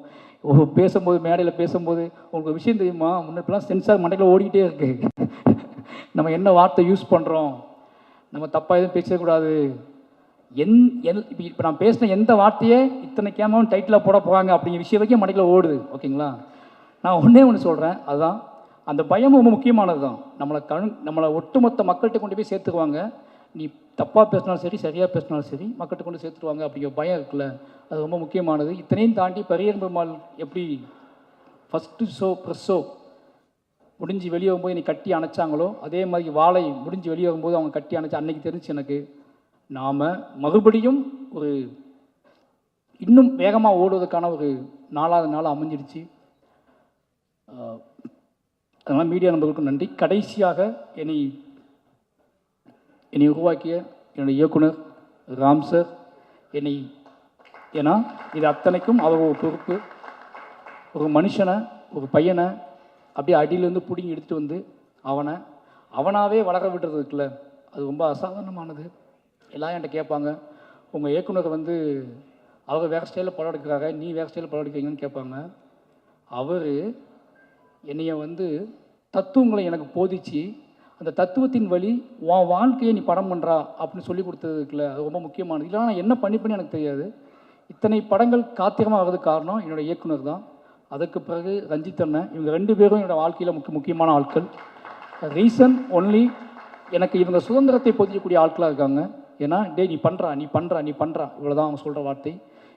ஒவ்வொரு பேசும்போது மேடையில் பேசும்போது உங்களுக்கு விஷயம் தெரியுமா, முன்னெல்லாம் சென்சார் மண்டையில் ஓடிக்கிட்டே இருக்கு. நம்ம என்ன வார்த்தை யூஸ் பண்ணுறோம், நம்ம தப்பாக எதுவும் பேசக்கூடாது. இப்போ நான் பேசின எந்த வார்த்தையே இத்தனை கேமாவும் டைட்டிலாக போட போகிறாங்க அப்படிங்கிற விஷயம் வரைக்கும் மண்டையில் ஓடுது. ஓகேங்களா, நான் ஒன்று சொல்கிறேன், அதுதான் அந்த பயம் ரொம்ப முக்கியமானது தான். நம்மளை ஒட்டுமொத்த மக்கள்கிட்ட கொண்டு போய் சேர்த்துக்குவாங்க. நீ தப்பாக பேசினாலும் சரி சரியாக பேசினாலும் சரி மக்கள்கிட்ட கொண்டு சேர்த்துருவாங்க அப்படிங்கிற பயம் இருக்குல்ல, அது ரொம்ப முக்கியமானது. இத்தனையும் தாண்டி பரியன் பெருமாள் எப்படி ஃபஸ்ட்டு ப்ரெஸ் ஷோ முடிஞ்சு வெளியே வரும்போது என்னை கட்டி அணைச்சாங்களோ, அதே மாதிரி வாழை முடிஞ்சு வெளியே வரும்போது அவங்க கட்டி அணைச்சி அன்னைக்கு தெரிஞ்சு எனக்கு நாம் மறுபடியும் ஒரு இன்னும் வேகமாக ஓடுவதற்கான ஒரு நாளாவது நாள் அமைஞ்சிடுச்சு. அதனால் மீடியா நண்பர்களுக்கும் நன்றி. கடைசியாக என்னை உருவாக்கிய என்னுடைய இயக்குனர் ராம் சார், ஏன்னா இது அத்தனைக்கும் அவர் ஒரு பொறுப்பு. ஒரு மனுஷனை, ஒரு பையனை அப்படியே அடியிலேருந்து பிடிங்கி எடுத்துகிட்டு வந்து அவனாவே வளர விடுறது இருக்குல்ல, அது ரொம்ப அசாதாரணமானது. எல்லாம் என்கிட்ட கேட்பாங்க, உங்கள் இயக்குனர் அவர் வேறு ஸ்டைலில் படம் எடுக்கிறாங்க, நீ வேறு ஸ்டைலில் படம் எடுக்கிறீங்கன்னு கேட்பாங்க. அவர் என்னைய தத்துவங்களை எனக்கு போதிச்சு அந்த தத்துவத்தின் வழி உன் வாழ்க்கையை நீ படம் பண்ணுறா அப்படின்னு சொல்லி கொடுத்ததுக்குல அது ரொம்ப முக்கியமானது. இல்லைனா நான் என்ன பண்ணி எனக்கு தெரியாது. இத்தனை படங்கள் காத்திரமாக ஆகிறதுக்கு காரணம் என்னோடய இயக்குனர் தான். அதுக்கு பிறகு ரஞ்சித் அண்ணன், இவங்க 2 பேரும் என்னோடய வாழ்க்கையில் முக்கியமான ஆட்கள். ரீசன் ஒன்லி எனக்கு இவங்க சுதந்திரத்தை பொதிக்கக்கூடிய ஆட்களாக இருக்காங்க. ஏன்னா நீ பண்ணுறா இவ்வளோதான் அவங்க சொல்கிற வார்த்தை.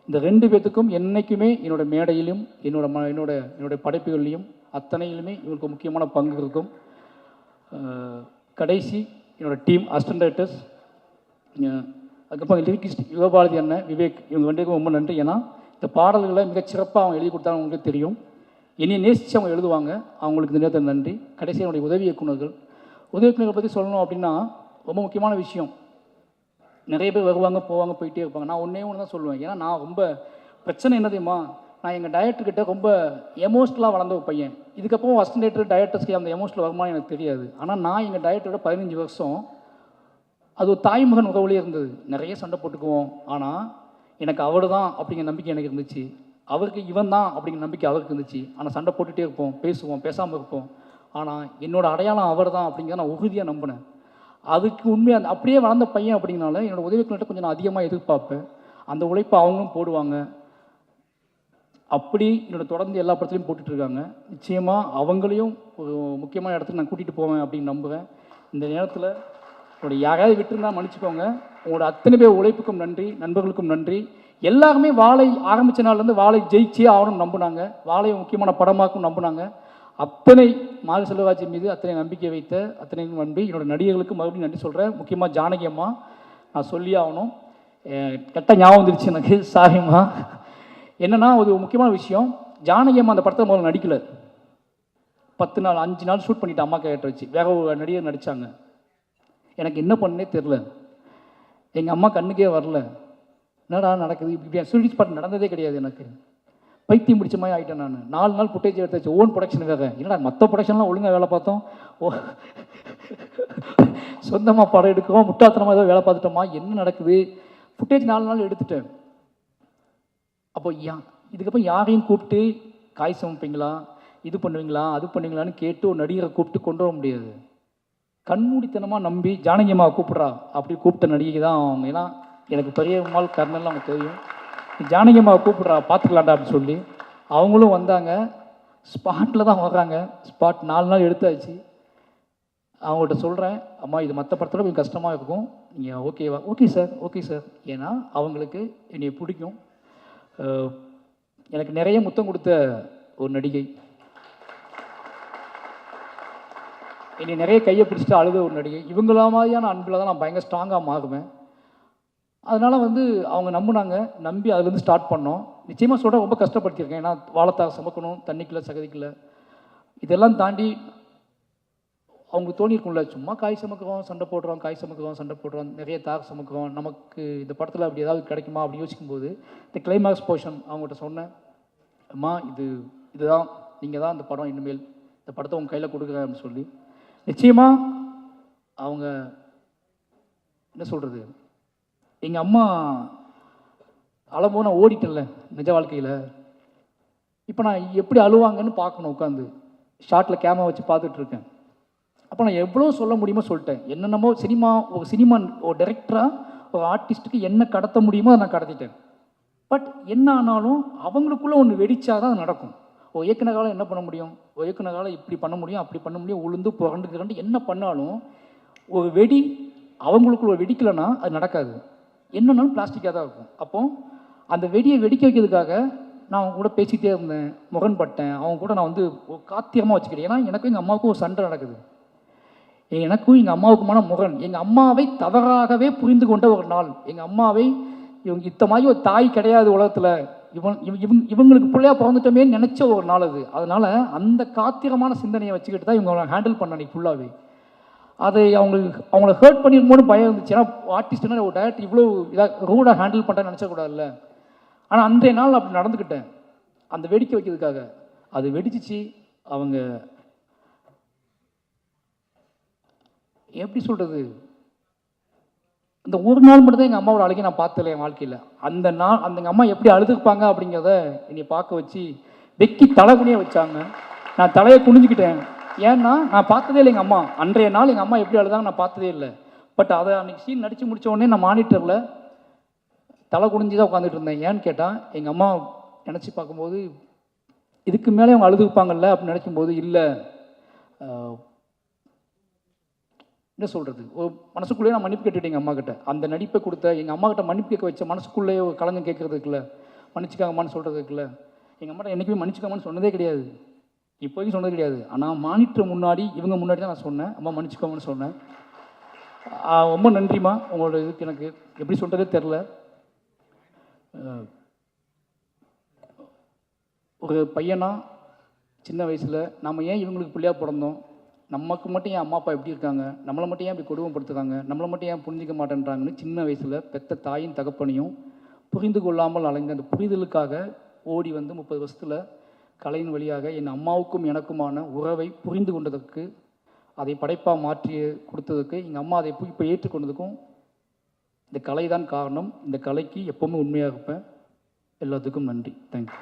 இந்த 2 பேர்த்துக்கும் என்றைக்குமே என்னோடய மேடையிலும் என்னோட படைப்புகள்லையும் அத்தனையிலுமே இவங்களுக்கு முக்கியமான பங்கு இருக்கும். கடைசி என்னோடய டீம் அசிஸ்டன்ட் டைரக்டர்ஸ், அதுக்கப்புறம் லிரிக்கிஸ்ட் யுகபாரதி அண்ணன், விவேக், இவங்க 2 பேருக்கும் ரொம்ப நன்றி. ஏன்னா இந்த பாடல்களை மிகச்சிறப்பாக அவங்க எழுதி கொடுத்தாங்க, அவங்களுக்கு தெரியும். என்னையை நேசித்து அவங்க எழுதுவாங்க, அவங்களுக்கு இந்த நேரத்தில் நன்றி. கடைசி என்னுடைய உதவி இயக்குநர்களை பற்றி சொல்லணும் அப்படின்னா ரொம்ப முக்கியமான விஷயம். நிறைய பேர் வருவாங்க போவாங்க போயிட்டே இருப்பாங்க. நான் ஒன்றே தான் சொல்லுவேன். ஏன்னா நான் ரொம்ப பிரச்சனை என்ன தெரியுமா, நான் எங்கள் டைரக்டர்கிட்ட ரொம்ப எமோஷ்னலாக வளர்ந்த ஒரு பையன். இதுக்கப்புறம் அசிஸ்டன்ட் டைரக்டர்ஸ்க்கு அந்த எமோஷனல் வருமானம் எனக்கு தெரியாது. ஆனால் நான் எங்கள் டைரக்டரோட 15 வருஷம் அது ஒரு தாய்மகன் உறவுலேயே இருந்தது. நிறைய சண்டை போட்டுக்குவோம். ஆனால் எனக்கு அவர் தான் அப்படிங்கிற நம்பிக்கை எனக்கு இருந்துச்சு, அவருக்கு இவன் தான் அப்படிங்கிற நம்பிக்கை அவருக்கு இருந்துச்சு. ஆனால் சண்டை போட்டுகிட்டே இருப்போம், பேசுவோம், பேசாமல் இருப்போம். ஆனால் என்னோடய அடையாளம் அவர் தான் அப்படிங்கிறத நான் உறுதியாக நம்பினேன். அதுக்கு உண்மையாக அப்படியே வளர்ந்த பையன் அப்படிங்கனால என்னோடய உதவிக்கிட்ட கொஞ்சம் நான் அதிகமாக எதிர்பார்ப்பேன். அந்த உழைப்பை அவங்களும் போடுவாங்க. அப்படி என்னோடய தொடர்ந்து எல்லா படத்துலையும் போட்டுட்ருக்காங்க. நிச்சயமாக அவங்களையும் ஒரு முக்கியமான இடத்துக்கு நான் கூட்டிகிட்டு போவேன் அப்படின்னு நம்புவேன். இந்த நேரத்தில் என்னோடய யாராவது விட்டுருந்தா மன்னிச்சுக்கோங்க. உங்களோட அத்தனை பேர் உழைப்புக்கும் நன்றி, நண்பர்களுக்கும் நன்றி. எல்லாருமே வாழை ஆரம்பித்த நாள்லேருந்து வாழை ஜெயிச்சே ஆகணும்னு நம்பினாங்க, வாழையை முக்கியமான படமாக்கும் நம்பினாங்க. அத்தனை மாரி செல்வராஜ் மீது அத்தனை நம்பிக்கை வைத்த அத்தனைக்கும் நன்றி. என்னோடய நடிகர்களுக்கு மறுபடியும் நன்றி சொல்கிறேன். முக்கியமாக ஜானகி அம்மா நான் சொல்லி ஆகணும். கரெக்டாக ஞாபகம் வந்துருச்சு எனக்கு, சாரிம்மா. என்னென்னா ஒரு முக்கியமான விஷயம், ஜானகி அம்மா அந்த படத்தில் முதல்ல நடிக்கலை. 10 நாள் 5 நாள் ஷூட் பண்ணிவிட்டு அம்மா கேரக்டர் வச்சு வேற ஒரு நடிகர் நடித்தாங்க. எனக்கு என்ன பண்ணே தெரில, எங்கள் அம்மா கண்ணுக்கே வரல. என்னடா நடக்குது இப்படி ஷூட்டிங் ஸ்பாட் நடந்ததே கிடையாது. எனக்கு பைத்தியம் பிடிச்ச மாதிரி ஆகிட்டேன். நான் 4 நாள் ஃபுட்டேஜ் எடுத்து வச்சு ஓன் ப்ரொடக்ஷன் வேறு. என்னடா மற்ற ப்ரொடக்ஷன்லாம் ஒழுங்காக வேலை பார்த்தோம், சொந்தமாக படம் எடுக்கிறோம், முட்டாத்தனமாக ஏதோ வேலை பார்த்துட்டோமா, என்ன நடக்குது? ஃபுட்டேஜ் 4 நாள் எடுத்துட்டேன். அப்போ இதுக்கப்புறம் யாரையும் கூப்பிட்டு காய் சமைப்பீங்களா, இது பண்ணுவீங்களா, அது பண்ணுவீங்களான்னு கேட்டு ஒரு நடிகரை கூப்பிட்டு கொண்டு வர முடியாது. கண்மூடித்தனமாக நம்பி ஜானகி அம்மா கூப்பிட்றா அப்படி கூப்பிட்ட நடிகை தான் அவங்க. ஏன்னா எனக்கு பெரிய மால் கர்னல்லாம் அவங்க தெரியும். ஜானகி அம்மாவை கூப்பிட்றா பார்த்துக்கலாண்டா அப்படின்னு சொல்லி அவங்களும் வந்தாங்க. ஸ்பாட்டில் தான் வர்றாங்க. ஸ்பாட் 4 நாள் எடுத்தாச்சு. அவங்கள்ட்ட சொல்கிறேன், அம்மா இது மற்ற படத்தில் கொஞ்சம் கஷ்டமாக இருக்கும், நீங்கள் ஓகேவா? Okay sir. ஏன்னா அவங்களுக்கு என்னை பிடிக்கும். எனக்கு நிறைய முத்தம் கொடுத்த ஒரு நடிகை, என்னை நிறைய கையை பிடிச்சிட்டு அழுத ஒரு நடிகை. இவங்கள மாதிரியான அன்பில் தான் நான் பயங்கர ஸ்ட்ராங்காக மாறுவேன். அதனால் அவங்க நம்பினாங்க, நம்பி அதுலேருந்து ஸ்டார்ட் பண்ணோம். நிச்சயமாக சொல்கிற ரொம்ப கஷ்டப்படுத்தியிருக்கேன். ஏன்னா வாழைத்தார் சமைக்கணும், தண்ணிக்குள்ளே சகதிக்குள்ள, இதெல்லாம் தாண்டி அவங்களுக்கு தோணியிருக்கும்ல, சும்மா காய் சமைக்கிறோம் சண்டை போடுறோம், நிறைய தார் சமைக்கிறோம், நமக்கு இந்த படத்தில் அப்படி ஏதாவது கிடைக்குமா அப்படி யோசிக்கும்போது இந்த கிளைமாக்ஸ் போர்ஷன் அவங்கள்ட்ட சொன்னேன், அம்மா இதுதான் நீங்கள் தான் இந்த படம் இனிமேல் இந்த படத்தை உங்கள் கையில் கொடுக்குறேன் அப்படின்னு சொல்லி நிச்சயமாக அவங்க என்ன சொல்கிறது, எங்கள் அம்மா அழும்போது நான் ஓடிட்டேன்ல நிஜ வாழ்க்கையில். இப்போ நான் எப்படி அழுவாங்கன்னு பார்க்கணும் உட்காந்து ஷார்ட்டில் கேமரா வச்சு பார்த்துட்ருக்கேன். அப்போ நான் எவ்வளோ சொல்ல முடியுமோ சொல்லிட்டேன். என்னென்னமோ சினிமா ஒரு டைரக்டராக ஒரு ஆர்டிஸ்ட்டுக்கு என்ன கடத்த முடியுமோ அதை நான் கடத்திட்டேன். பட் என்ன ஆனாலும் அவங்களுக்குள்ளே ஒன்று வெடிச்சாதான் அது நடக்கும். ஒரு இயக்குனரால் என்ன பண்ண முடியும், ஒரு இயக்குனரால் இப்படி பண்ண முடியும், அப்படி பண்ண முடியும், உளுந்து புரண்டு என்ன பண்ணாலும் ஒரு வெடி அவங்களுக்குள்ள வெடிக்கலைன்னா அது நடக்காது. என்னன்னாலும் பிளாஸ்டிக்காக தான் இருக்கும். அப்போ அந்த வெடியை வெடிக்க வைக்கிறதுக்காக நான் அவங்க கூட பேசிகிட்டே இருந்தேன், முரண்பட்டேன். அவங்க கூட நான் வந்து ஒரு காத்திரமாக வச்சுக்கிறேன். ஏன்னா எனக்கும் எங்கள் அம்மாவுக்கும் ஒரு சண்டை நடக்குது. எனக்கும் எங்கள் அம்மாவுக்குமான முரண். எங்கள் அம்மாவை தவறாகவே புரிந்து கொண்ட ஒரு நாள். எங்கள் அம்மாவை இவங்க இத்த மாதிரி ஒரு தாய் கிடையாது உலகத்தில், இவங்களுக்கு பிள்ளையாக பிறந்துட்டோமே நினச்ச ஒரு நாள் அது. அதனால் அந்த காத்திரமான சிந்தனையை வச்சுக்கிட்டு தான் இவங்க ஹேண்டில் பண்ண அன்றைக்கி ஃபுல்லாகவே. அதை அவங்கள ஹர்ட் பண்ணிருமோன்னு பயம் இருந்துச்சு. ஏன்னா ஆர்டிஸ்ட்னா ஒரு டைரக்டர் இவ்வளோ இதாக ரூடாக ஹேண்டில் பண்ணுறேன்னு நினச்சக்கூடாதுல்ல. ஆனால் அன்றைய நாள் அப்படி நடந்துக்கிட்டேன் அந்த வெடிக்க வைக்கிறதுக்காக. அது வெடிச்சிச்சு. அவங்க எப்படி சொல்கிறது, இந்த ஒரு நாள் மட்டும்தான் எங்கள் அம்மாவோட அழுகை நான் பார்த்தல என் வாழ்க்கையில். அந்த நாள் எங்கள் அம்மா எப்படி அழுதுப்பாங்க அப்படிங்கிறத என்னை பார்க்க வச்சு வெக்கி தலைகுனியே வச்சாங்க. நான் தலையை குனிஞ்சிக்கிட்டேன். ஏன்னா நான் பார்த்ததே இல்லை எங்கள் அம்மா. அன்றைய நாள் எங்கள் அம்மா எப்படி அழுதாங்க நான் பார்த்ததே இல்லை. பட் அதை அன்றைக்கி சீன் நடித்து முடித்த உடனே நான் மானிட்டரில் தலை குனிஞ்சு தான் உட்காந்துட்டு இருந்தேன். ஏன்னு கேட்டால் எங்கள் அம்மா நினச்சி பார்க்கும்போது இதுக்கு மேலே அவங்க அழுதுப்பாங்கல்ல அப்படின்னு நினைக்கும்போது இல்லை, என்ன சொல்கிறது, ஒரு மனசுக்குள்ளேயே நான் மன்னிப்பு கேட்டுவிட்டேன் எங்கள் அம்மா கிட்ட. அந்த நடிப்பை கொடுத்த எங்கள் அம்மா கிட்ட மன்னிப்பு கேட்க வச்ச மனசுக்குள்ளேயே ஒரு கலங்கம் கேட்குறதுக்குல, மன்னிச்சுக்காங்கம்மான்னு சொல்கிறதுக்குல. எங்கள் அம்மா என்றைக்குமே மன்னிச்சுக்காமன்னு சொன்னதே கிடையாது, இப்போதைக்கும் சொன்னது கிடையாது. ஆனால் மானிட்டர் முன்னாடி இவங்க முன்னாடி தான் நான் சொன்னேன், அம்மா மன்னிச்சுக்கோங்கன்னு சொன்னேன். ரொம்ப நன்றிம்மா. உங்களோட இதுக்கு எனக்கு எப்படி சொல்கிறதே தெரில. ஒரு பையனா சின்ன வயசில் நம்ம ஏன் இவங்களுக்கு பிள்ளையாக பிறந்தோம், நமக்கு மட்டும் ஏன் அம்மா அப்பா எப்படி இருக்காங்க, நம்மளை மட்டும் ஏன் இப்படி கொடுமைப்படுத்துறாங்க, நம்மளை மட்டும் ஏன் புரிஞ்சிக்க மாட்டேன்றாங்கன்னு சின்ன வயசில் பெத்த தாயின் தகப்பனையும் புரிந்து கொள்ளாமல் அலைந்த அந்த புரிதலுக்காக ஓடி வந்து 30 வருஷத்தில் கலையின் வழியாக என் அம்மாவுக்கும் எனக்குமான உறவை புரிந்து கொண்டதற்கு, அதை படைப்பாக மாற்றி கொடுத்ததுக்கு, எங்கள் அம்மா அதை இப்போ ஏற்றுக்கொண்டதுக்கும் இந்த கலை தான் காரணம். இந்த கலைக்கு எப்போவுமே உண்மையாக இருப்பேன். எல்லாத்துக்கும் நன்றி. தேங்க்யூ.